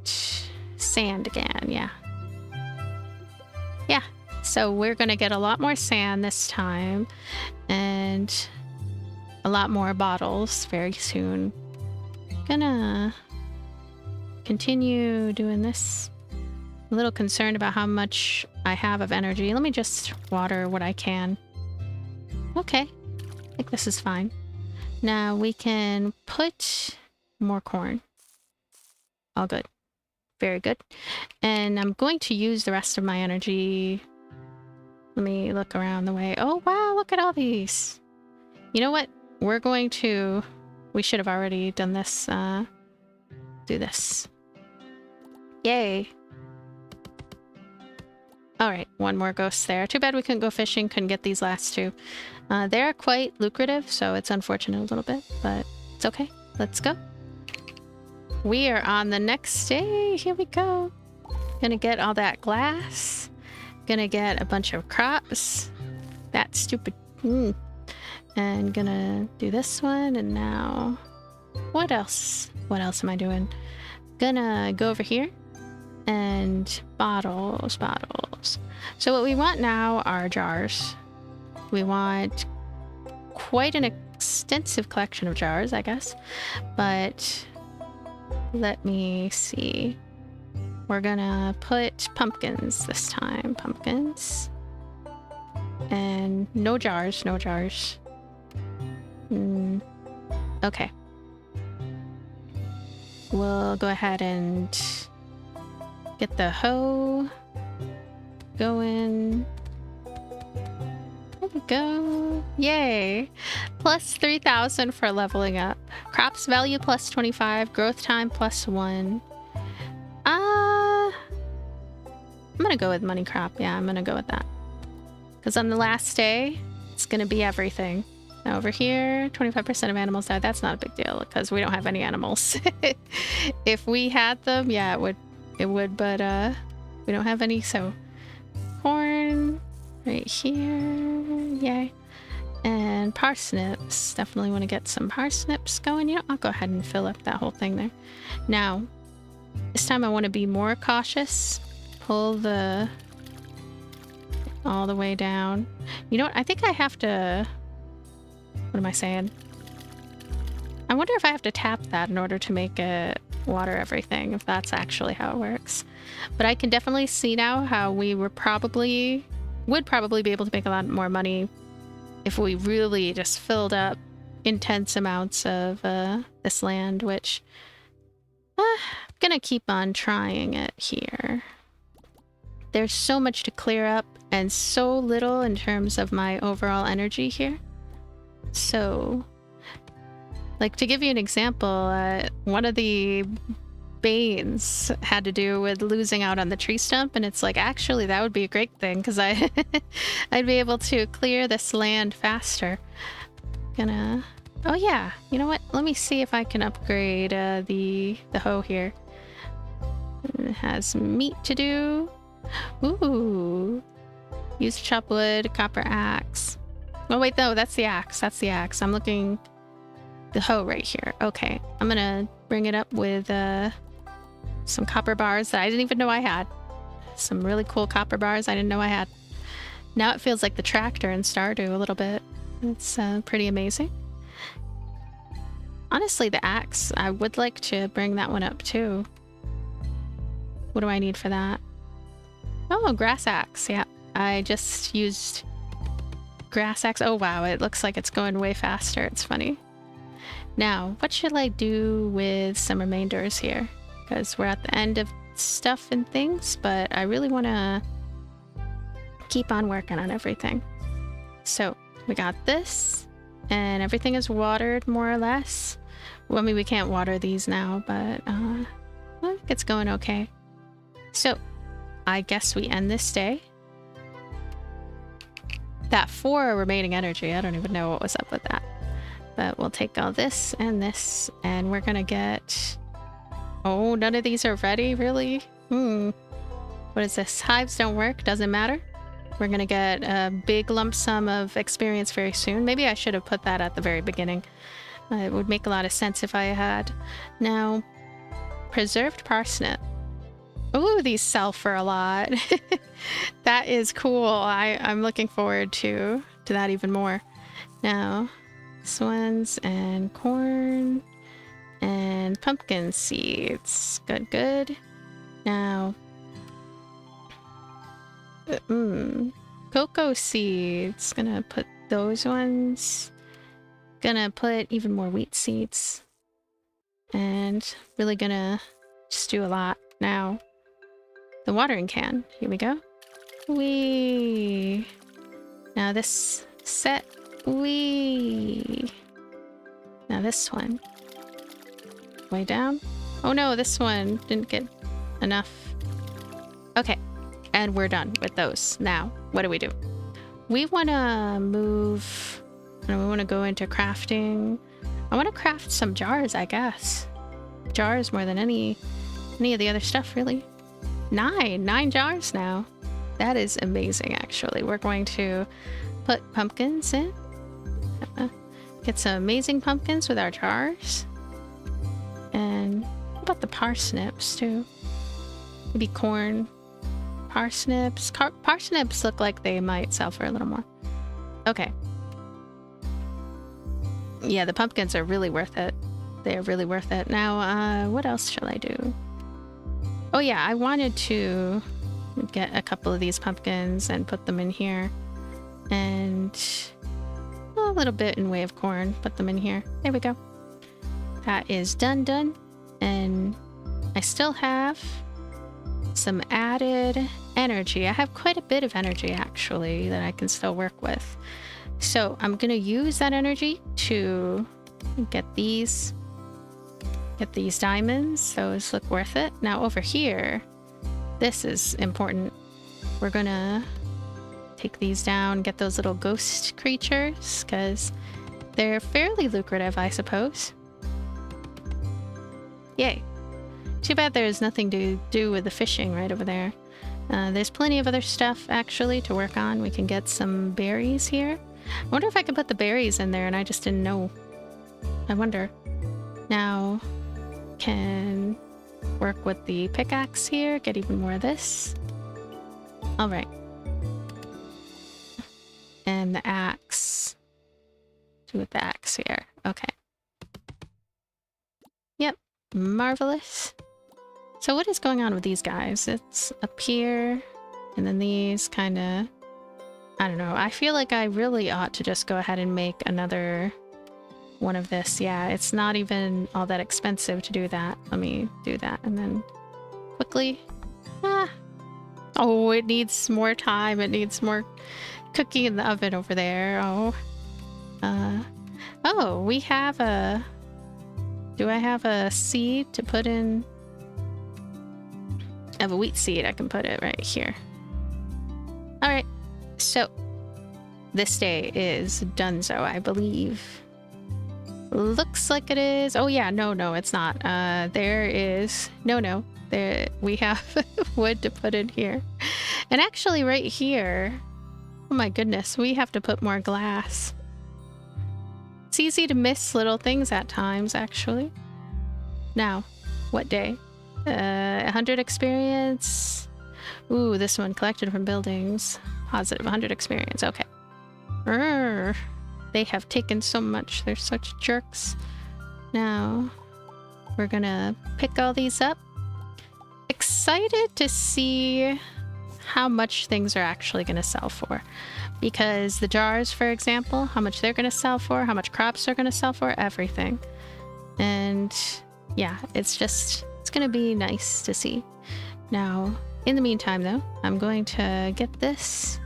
sand again? Yeah. Yeah. So we're gonna get a lot more sand this time. And a lot more bottles very soon. Gonna continue doing this. A little concerned about how much I have of energy. Let me just water what I can. Okay, I think this is fine. Now we can put more corn. All good. Very good. And I'm going to use the rest of my energy. Let me look around the way. Oh wow, look at all these. You know what? We're going to... We should have already done this. Do this. Yay. Alright, one more ghost there. Too bad we couldn't go fishing, couldn't get these last two. They're quite lucrative, so it's unfortunate a little bit, but it's okay. Let's go. We are on the next day. Here we go. Gonna get all that glass. Gonna get a bunch of crops. That stupid... And gonna do this one, and now... What else? What else am I doing? Gonna go over here. And bottles. So what we want now are jars. We want quite an extensive collection of jars, I guess. But let me see. We're gonna put pumpkins this time. Pumpkins. And no jars. Okay. We'll go ahead and get the hoe going. There we go. Yay. Plus 3,000 for leveling up. Crops value plus 25. Growth time plus 1. I'm gonna go with money crop. Yeah, I'm gonna go with that. Because on the last day, it's gonna be everything. Now over here, 25% of animals die. That's not a big deal because we don't have any animals. If we had them, yeah, it would, but we don't have any, so corn right here. Yay. And parsnips. Definitely want to get some parsnips going. You know, I'll go ahead and fill up that whole thing there. Now, this time I want to be more cautious. Pull the... all the way down. You know what? I think I have to... What am I saying? I wonder if I have to tap that in order to make it water everything, if that's actually how it works. But I can definitely see now how we would probably be able to make a lot more money if we really just filled up intense amounts of this land, which I'm gonna keep on trying it here. There's so much to clear up and so little in terms of my overall energy here. So, like, to give you an example, one of the Banes had to do with losing out on the tree stump, and it's like, actually, that would be a great thing, because I'd be able to clear this land faster. Oh yeah, you know what? Let me see if I can upgrade the hoe here. It has meat to do. Ooh. Use chop wood, copper axe. Oh wait, no, that's the axe. That's the axe. I'm looking... the hoe right here. Okay, I'm gonna bring it up with some copper bars that I didn't even know I had. Some really cool copper bars I didn't know I had. Now it feels like the tractor in Stardew a little bit. It's pretty amazing. Honestly, the axe, I would like to bring that one up too. What do I need for that? Oh, grass axe. Yeah, I just used grass axe. Oh wow, it looks like it's going way faster. It's funny. Now, what should I do with some remainders here? Because we're at the end of stuff and things, but I really want to keep on working on everything. So, we got this, and everything is watered more or less. Well, I mean, we can't water these now, but I think it's going okay. So, I guess we end this day. That 4 remaining energy, I don't even know what was up with that. But we'll take all this, and we're gonna get... Oh, none of these are ready, really? What is this? Hives don't work, doesn't matter. We're gonna get a big lump sum of experience very soon. Maybe I should have put that at the very beginning. It would make a lot of sense if I had. Now, preserved parsnip. Ooh, these sell for a lot. That is cool. I'm looking forward to that even more. Now... ones and corn and pumpkin seeds. Good, good. Now, cocoa seeds. Gonna put those ones. Gonna put even more wheat seeds. And really gonna just do a lot. Now, the watering can. Here we go. Whee! Now this set. Whee! Now this one. Way down. Oh no, this one didn't get enough. Okay, and we're done with those. Now, what do? We want to move, and we want to go into crafting. I want to craft some jars, I guess. Jars more than any of the other stuff, really. 9 jars now. That is amazing, actually. We're going to put pumpkins in. Get some amazing pumpkins with our jars. And what about the parsnips too? Maybe corn. Parsnips. Parsnips look like they might sell for a little more. Okay. Yeah, the pumpkins are really worth it. They are really worth it. Now, what else shall I do? Oh yeah, I wanted to get a couple of these pumpkins and put them in here. And a little bit in way of corn, put them in here. There we go. That is done. And I still have some added energy. I have quite a bit of energy, actually, that I can still work with. So I'm going to use that energy to get these diamonds. Those look worth it. Now over here, this is important. We're going to take these down, get those little ghost creatures, because they're fairly lucrative, I suppose. Yay. Too bad there's nothing to do with the fishing right over there. There's plenty of other stuff actually to work on. We can get some berries here. I wonder if I can put the berries in there and I just didn't know. I wonder. Now, can work with the pickaxe here, get even more of this. All right. And the axe. Do with the axe here. Okay. Yep. Marvelous. So what is going on with these guys? It's up here, and then these kind of... I don't know. I feel like I really ought to just go ahead and make another one of this. Yeah, it's not even all that expensive to do that. Let me do that, and then quickly... Ah! Oh, it needs more time. It needs more cooking in the oven over there. Oh. Oh, we have a... Do I have a seed to put in? I have a wheat seed. I can put it right here. Alright, so this day is donezo, I believe. Looks like it is. Oh yeah, no, it's not. There is... No. There, we have wood to put in here. And actually right here... Oh my goodness, we have to put more glass. It's easy to miss little things at times, actually. Now, what day? 100 experience. Ooh, this one collected from buildings. Positive 100 experience. Okay. They have taken so much. They're such jerks. Now, we're gonna pick all these up. Excited to see how much things are actually gonna sell for. Because the jars, for example, how much they're gonna sell for, how much crops are gonna sell for, everything. And yeah, it's gonna be nice to see. Now, in the meantime though, I'm going to get this.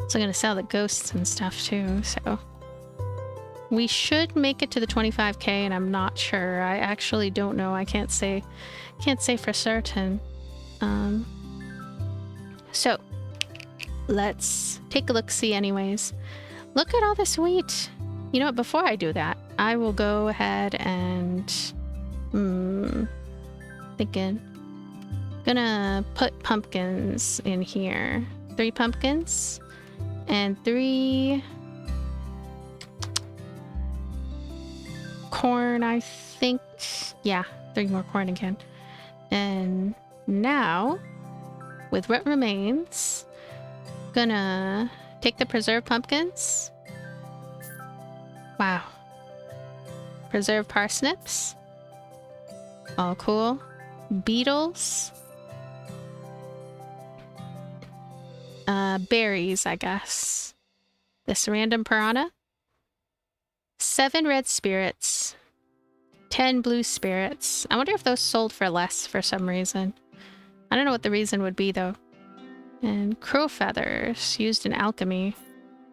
So I'm gonna sell the ghosts and stuff too, so. We should make it to the 25k, and I'm not sure. I actually don't know. I can't say for certain. So let's take a look-see anyways. Look at all this wheat. You know what, before I do that, I will go ahead and thinking. Gonna put pumpkins in here. 3 pumpkins and 3 corn, I think. Yeah, 3 more corn again. And now, with what remains, gonna take the preserved pumpkins. Wow. Preserved parsnips. All cool. Beetles. Berries, I guess. This random piranha. 7 red spirits. 10 blue spirits. I wonder if those sold for less for some reason. I don't know what the reason would be though. And crow feathers used in alchemy.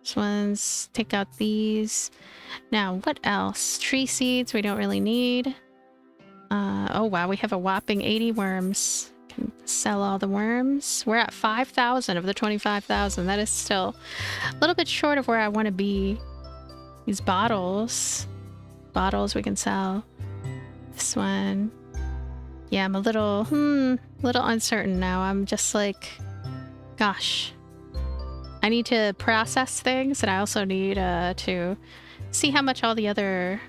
This one's, take out these. Now, what else? Tree seeds we don't really need. Oh wow, we have a whopping 80 worms. Can sell all the worms. We're at 5,000 of the 25,000. That is still a little bit short of where I want to be. These bottles. Bottles we can sell. This one. Yeah, I'm a little uncertain now. I'm just like, gosh. I need to process things, and I also need to see how much all the other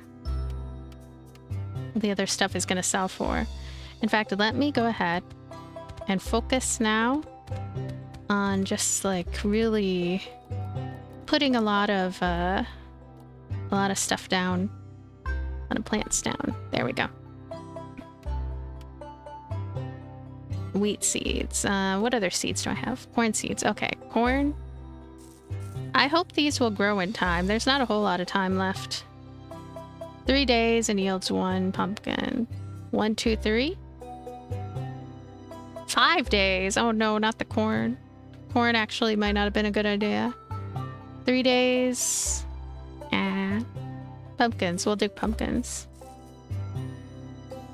stuff is going to sell for. In fact, let me go ahead and focus now on just like really putting a lot of stuff down, a lot of plants down. There we go. Wheat seeds. What other seeds do I have? Corn seeds. Okay, corn. I hope these will grow in time. There's not a whole lot of time left. 3 days and yields 1 pumpkin. 1, 2, 3. 5 days. Oh no, not the corn. Corn actually might not have been a good idea. 3 days. Pumpkins. We'll do pumpkins.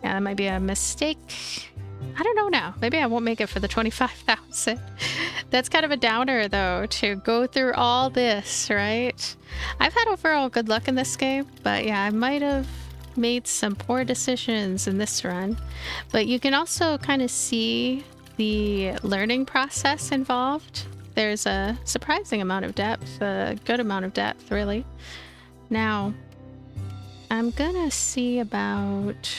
Yeah, that might be a mistake. I don't know now. Maybe I won't make it for the 25,000. That's kind of a downer, though, to go through all this, right? I've had overall good luck in this game, but yeah, I might have made some poor decisions in this run. But you can also kind of see the learning process involved. There's a surprising amount of depth, a good amount of depth, really. Now, I'm gonna see about...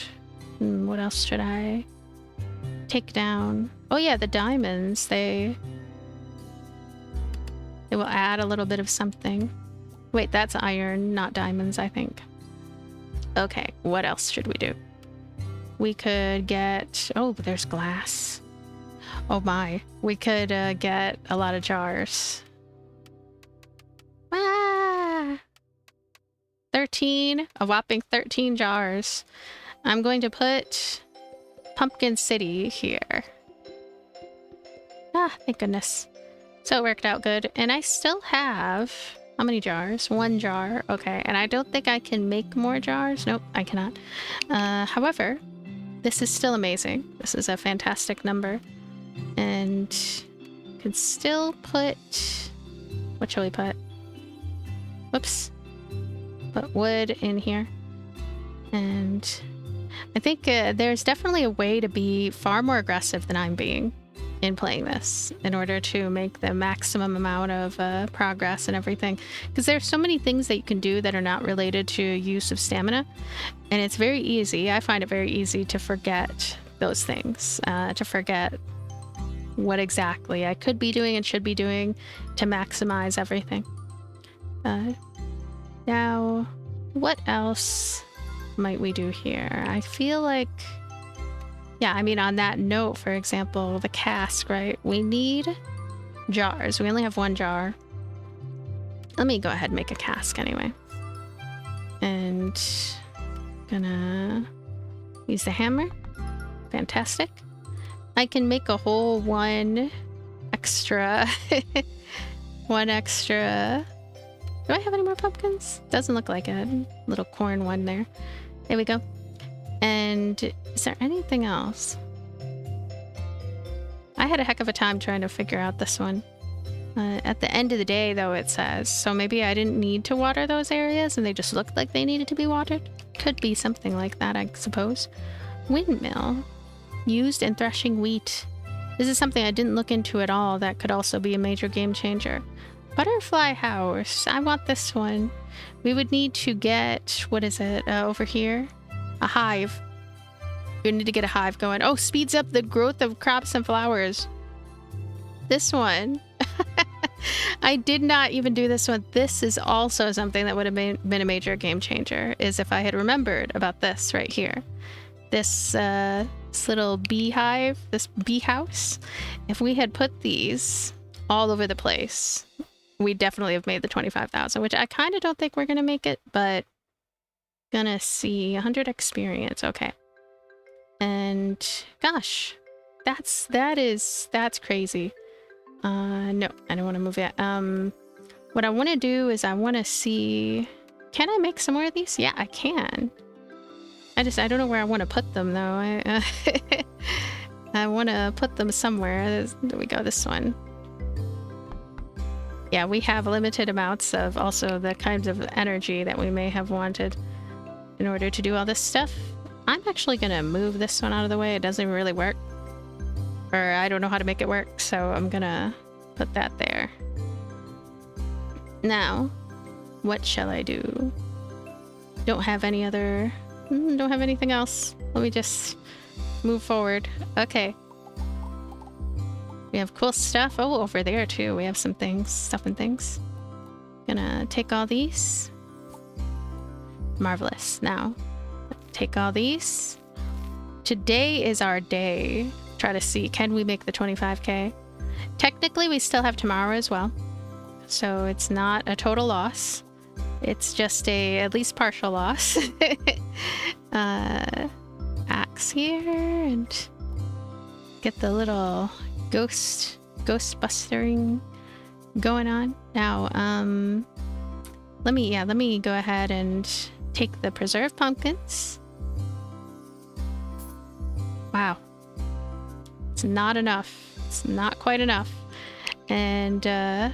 what else should I take down? Oh yeah, the diamonds. They will add a little bit of something. Wait, that's iron, not diamonds, I think. Okay, what else should we do? We could get... oh, there's glass. Oh my. We could get a lot of jars. Ah! 13, a whopping 13 jars. I'm going to put Pumpkin City here. Ah, thank goodness. So it worked out good. And I still have... how many jars? 1 jar. Okay, and I don't think I can make more jars. Nope, I cannot. However, this is still amazing. This is a fantastic number. And could still put... what shall we put? Whoops. Put wood in here. And I think there's definitely a way to be far more aggressive than I'm being in playing this in order to make the maximum amount of progress and everything, because there's so many things that you can do that are not related to use of stamina, and it's very easy. I find it very easy to forget those things, to forget what exactly I could be doing and should be doing to maximize everything. Now, what else might we do here? I feel like... yeah, I mean, on that note, for example, the cask, right? We need jars. We only have 1 jar. Let me go ahead and make a cask anyway. And gonna use the hammer. Fantastic. I can make a whole 1 extra... 1 extra... do I have any more pumpkins? Doesn't look like it. Little corn one there. There we go. And is there anything else? I had a heck of a time trying to figure out this one. At the end of the day, though, it says. So maybe I didn't need to water those areas and they just looked like they needed to be watered. Could be something like that, I suppose. Windmill. Used in threshing wheat. This is something I didn't look into at all. That could also be a major game changer. Butterfly house. I want this one. We would need to get... what is it? Over here? A hive. We need to get a hive going. Oh, speeds up the growth of crops and flowers. This one. I did not even do this one. This is also something that would have been a major game changer, is if I had remembered about this right here. This little beehive, this bee house. If we had put these all over the place, we definitely have made the 25,000, which I kind of don't think we're going to make it, but gonna see 100 experience. Okay. And gosh, that's crazy. No, I don't want to move yet. What I want to do is I want to see, can I make some more of these? Yeah, I can. I don't know where I want to put them though. I want to put them somewhere. There we go, this one. Yeah, we have limited amounts of also the kinds of energy that we may have wanted in order to do all this stuff. I'm actually gonna move this one out of the way. It doesn't even really work. Or I don't know how to make it work, so I'm gonna put that there. Now, what shall I do? Don't have any other... don't have anything else. Let me just move forward. Okay. We have cool stuff. Oh, over there too. We have some things, stuff and things. Gonna take all these. Marvelous. Now, take all these. Today is our day. Try to see, can we make the 25k? Technically, we still have tomorrow as well. So it's not a total loss. It's just a at least partial loss. Axe here and get the little ghost bustering going on. Now, let me go ahead and take the preserved pumpkins. Wow. It's not enough. It's not quite enough. And, oh,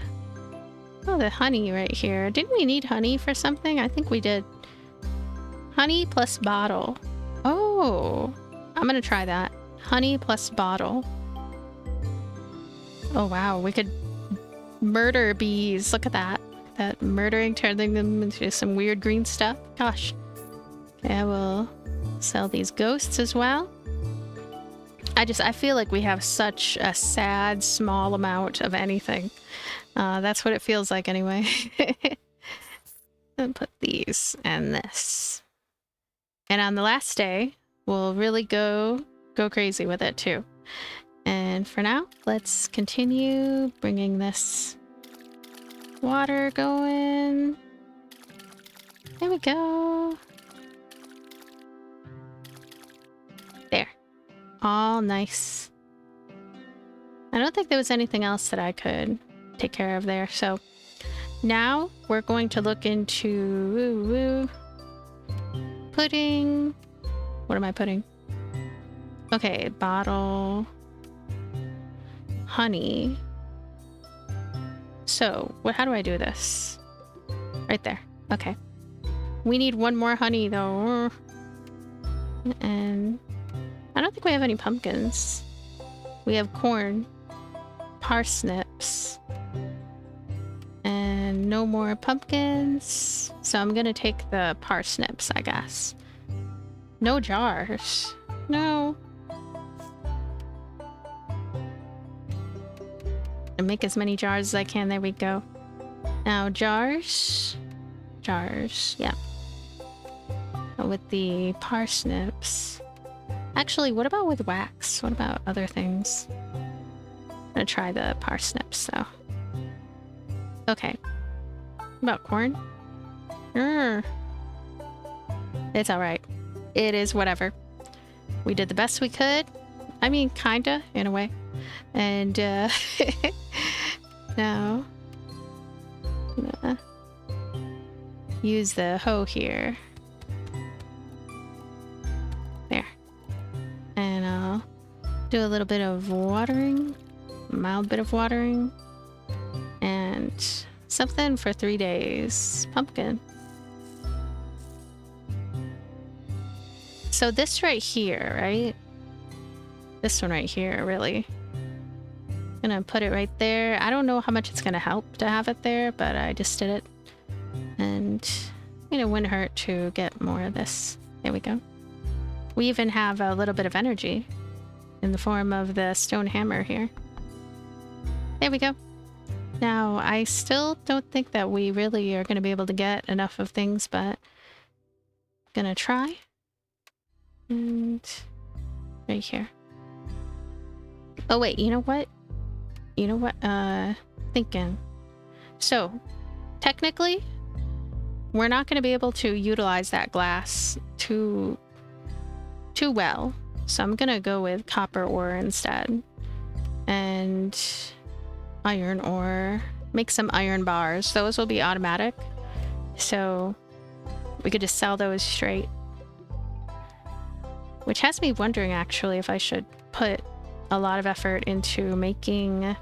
the honey right here. Didn't we need honey for something? I think we did. Honey plus bottle. Oh, I'm gonna try that. Honey plus bottle. Oh wow, we could murder bees. Look at that. That murdering, turning them into some weird green stuff. Gosh. Okay, I will sell these ghosts as well. I feel like we have such a sad, small amount of anything. That's what it feels like anyway. And put these and this. And on the last day, we'll really go crazy with it too. And for now, let's continue bringing this water going. There we go. There. All nice. I don't think there was anything else that I could take care of there. So now we're going to look into putting... What am I putting? Okay, bottle... honey. So, how do I do this? Right there. Okay. We need one more honey, though. And I don't think we have any pumpkins. We have corn, parsnips, and no more pumpkins. So I'm gonna take the parsnips, I guess. No jars. No. And make as many jars as I can. There we go. Now jars. Jars, yeah. With the parsnips. Actually, what about with wax? What about other things? I'm gonna try the parsnips, though. Okay. What about corn? It's alright. It is whatever. We did the best we could. I mean, kinda, in a way. And, now... use the hoe here. There. And I'll do a little bit of watering. A mild bit of watering. And something for 3 days. Pumpkin. So this right here, right? This one right here, really. Gonna put it right there. I don't know how much it's gonna help to have it there, but I just did it. And, you know, wouldn't hurt to get more of this. There we go. We even have a little bit of energy in the form of the stone hammer here. There we go. Now, I still don't think that we really are going to be able to get enough of things, but I'm gonna try. And right here. Oh wait, you know what? You know what? Thinking. So, technically, we're not going to be able to utilize that glass too well. So I'm going to go with copper ore instead. And iron ore. Make some iron bars. Those will be automatic. So we could just sell those straight. Which has me wondering, actually, if I should put a lot of effort into making...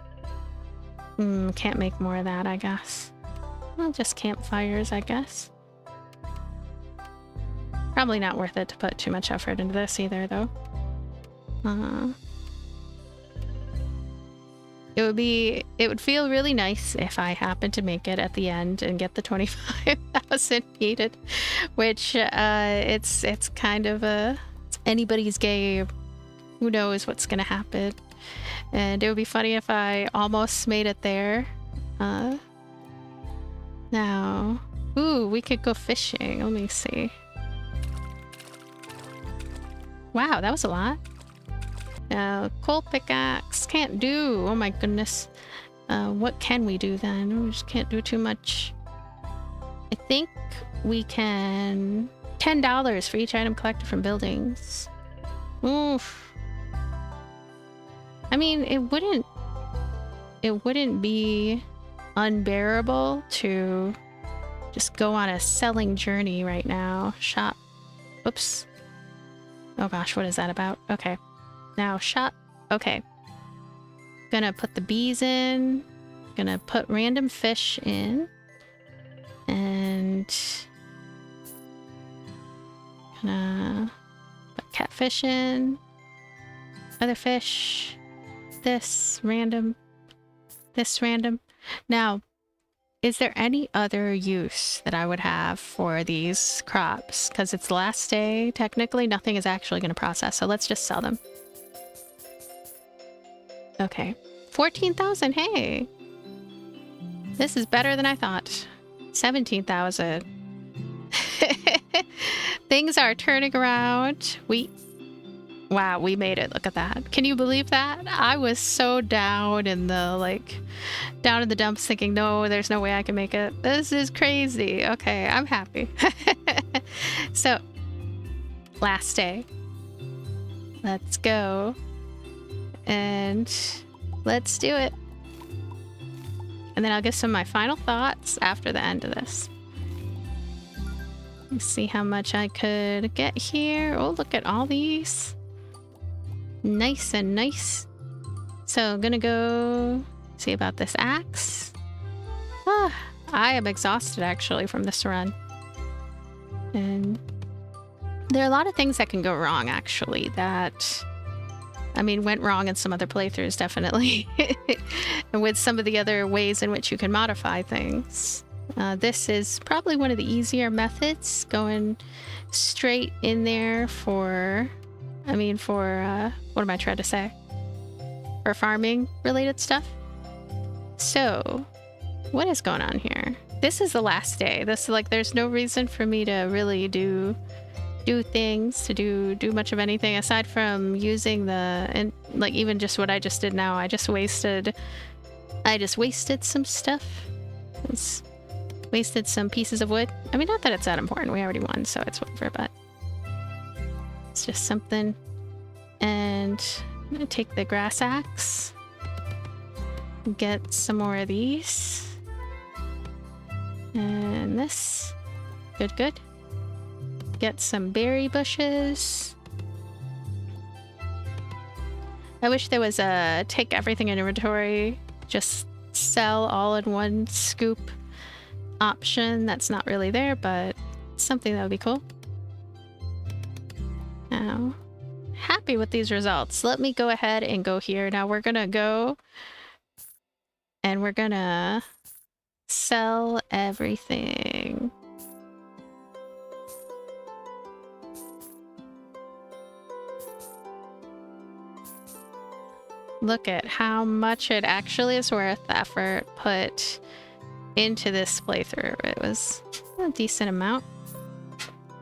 can't make more of that, I guess. Well, just campfires, I guess. Probably not worth it to put too much effort into this either, though. It would feel really nice if I happened to make it at the end and get the 25,000 needed, which it's kind of it's anybody's game. Who knows what's gonna happen? And it would be funny if I almost made it there. Now, ooh, we could go fishing. Let me see. Wow, that was a lot. Coal pickaxe can't do. Oh my goodness. What can we do then? We just can't do too much. I think we can... $10 for each item collected from buildings. Oof. I mean, it wouldn't be unbearable to just go on a selling journey right now. Shop. Oops. Oh gosh, what is that about? Okay. Now shop. Okay. Gonna put the bees in. Gonna put random fish in. And gonna put catfish in. Other fish. This random. this random. Now, is there any other use that I would have for these crops? Because it's the last day, technically nothing is actually going to process, so let's just sell them. Okay. 14,000, hey! This is better than I thought. 17,000. Things are turning around. Wow, we made it. Look at that. Can you believe that? I was so down in the, down in the dumps thinking, no, there's no way I can make it. This is crazy. Okay, I'm happy. So, last day. Let's go. And let's do it. And then I'll give some of my final thoughts after the end of this. Let's see how much I could get here. Oh, look at all these. Nice and nice. So I'm gonna go see about this axe. I am exhausted actually from this run. And there are a lot of things that can go wrong actually that, I mean, went wrong in some other playthroughs definitely. And with some of the other ways in which you can modify things. This is probably one of the easier methods, going straight in there for, what am I trying to say? For farming related stuff. So, what is going on here? This is the last day. There's no reason for me to really do things, to do much of anything aside from using even just what I just did now. I just wasted some stuff. Wasted some pieces of wood. I mean, not that it's that important. We already won, so it's whatever, but it's just something. And I'm gonna take the grass axe. Get some more of these. And this. Good. Get some berry bushes. I wish there was a take everything in inventory, just sell all in one scoop option. That's not really there, but something that would be cool. Now, happy with these results. Let me go ahead and go here. Now we're gonna go and we're gonna sell everything. Look at how much it actually is worth the effort put into this playthrough. It was a decent amount.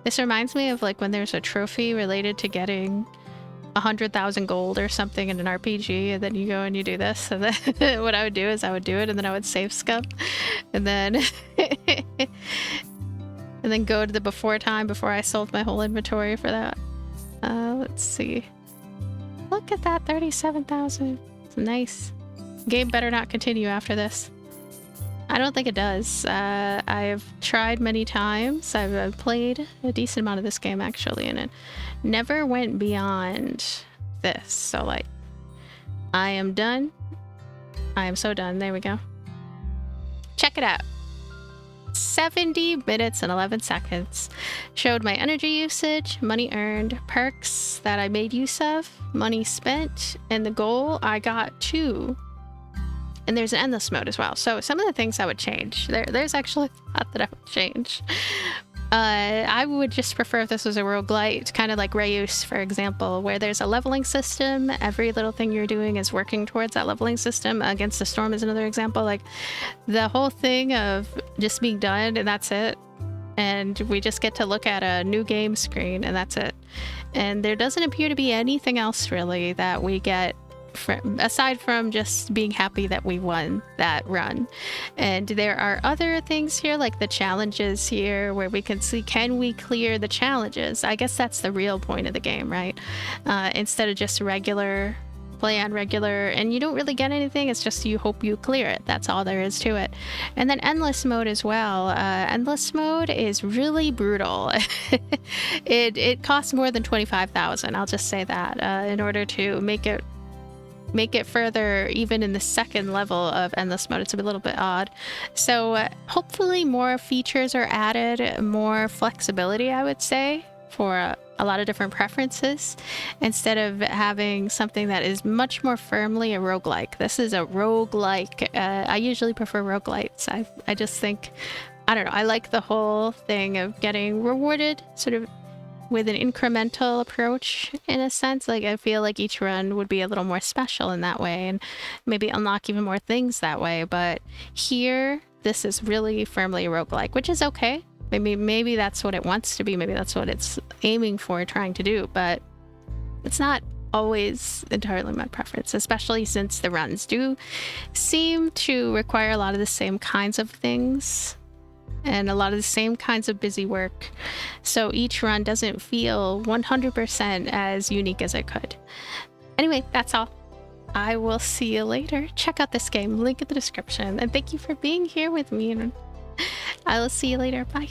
This reminds me of when there's a trophy related to getting 100,000 gold or something in an RPG, and then you go and you do this. So then what I would do is I would do it, and then I would save scum, and then and then go to the before time before I sold my whole inventory for that. Let's see. Look at that, 37,000. It's nice. Game better not continue after this. I don't think it does. I've tried many times. I've played a decent amount of this game actually, and it never went beyond this. So I am done. I am so done. There we go. Check it out. 70 minutes and 11 seconds. Showed my energy usage, money earned, perks that I made use of, money spent, and the goal I got to. And there's an endless mode as well. So some of the things I would change. There's actually a lot that I would change. I would just prefer if this was a roguelite, kind of like Reuse, for example, where there's a leveling system. Every little thing you're doing is working towards that leveling system. Against the Storm is another example. The whole thing of just being done and that's it. And we just get to look at a new game screen and that's it. And there doesn't appear to be anything else really that we get aside from just being happy that we won that run. And there are other things here, like the challenges here, where we can see, can we clear the challenges? I guess that's the real point of the game, right? Instead of just play on regular, and you don't really get anything, it's just you hope you clear it. That's all there is to it. And then endless mode as well. Endless mode is really brutal. It costs more than 25,000, I'll just say that, in order to make it further, even in the second level of endless mode. It's a little bit odd. So hopefully more features are added, more flexibility, I would say, for a lot of different preferences instead of having something that is much more firmly a roguelike. This is a roguelike. I usually prefer roguelites. I just think, I don't know, I like the whole thing of getting rewarded sort of with an incremental approach in a sense. Like, I feel like each run would be a little more special in that way and maybe unlock even more things that way. But here, this is really firmly a roguelike, which is okay. Maybe that's what it wants to be. Maybe that's what it's aiming for, trying to do. But it's not always entirely my preference, especially since the runs do seem to require a lot of the same kinds of things and a lot of the same kinds of busy work. So each run doesn't feel 100% as unique as it could. Anyway, that's all. I will see you later. Check out this game, link in the description. And thank you for being here with me. And I will see you later. Bye.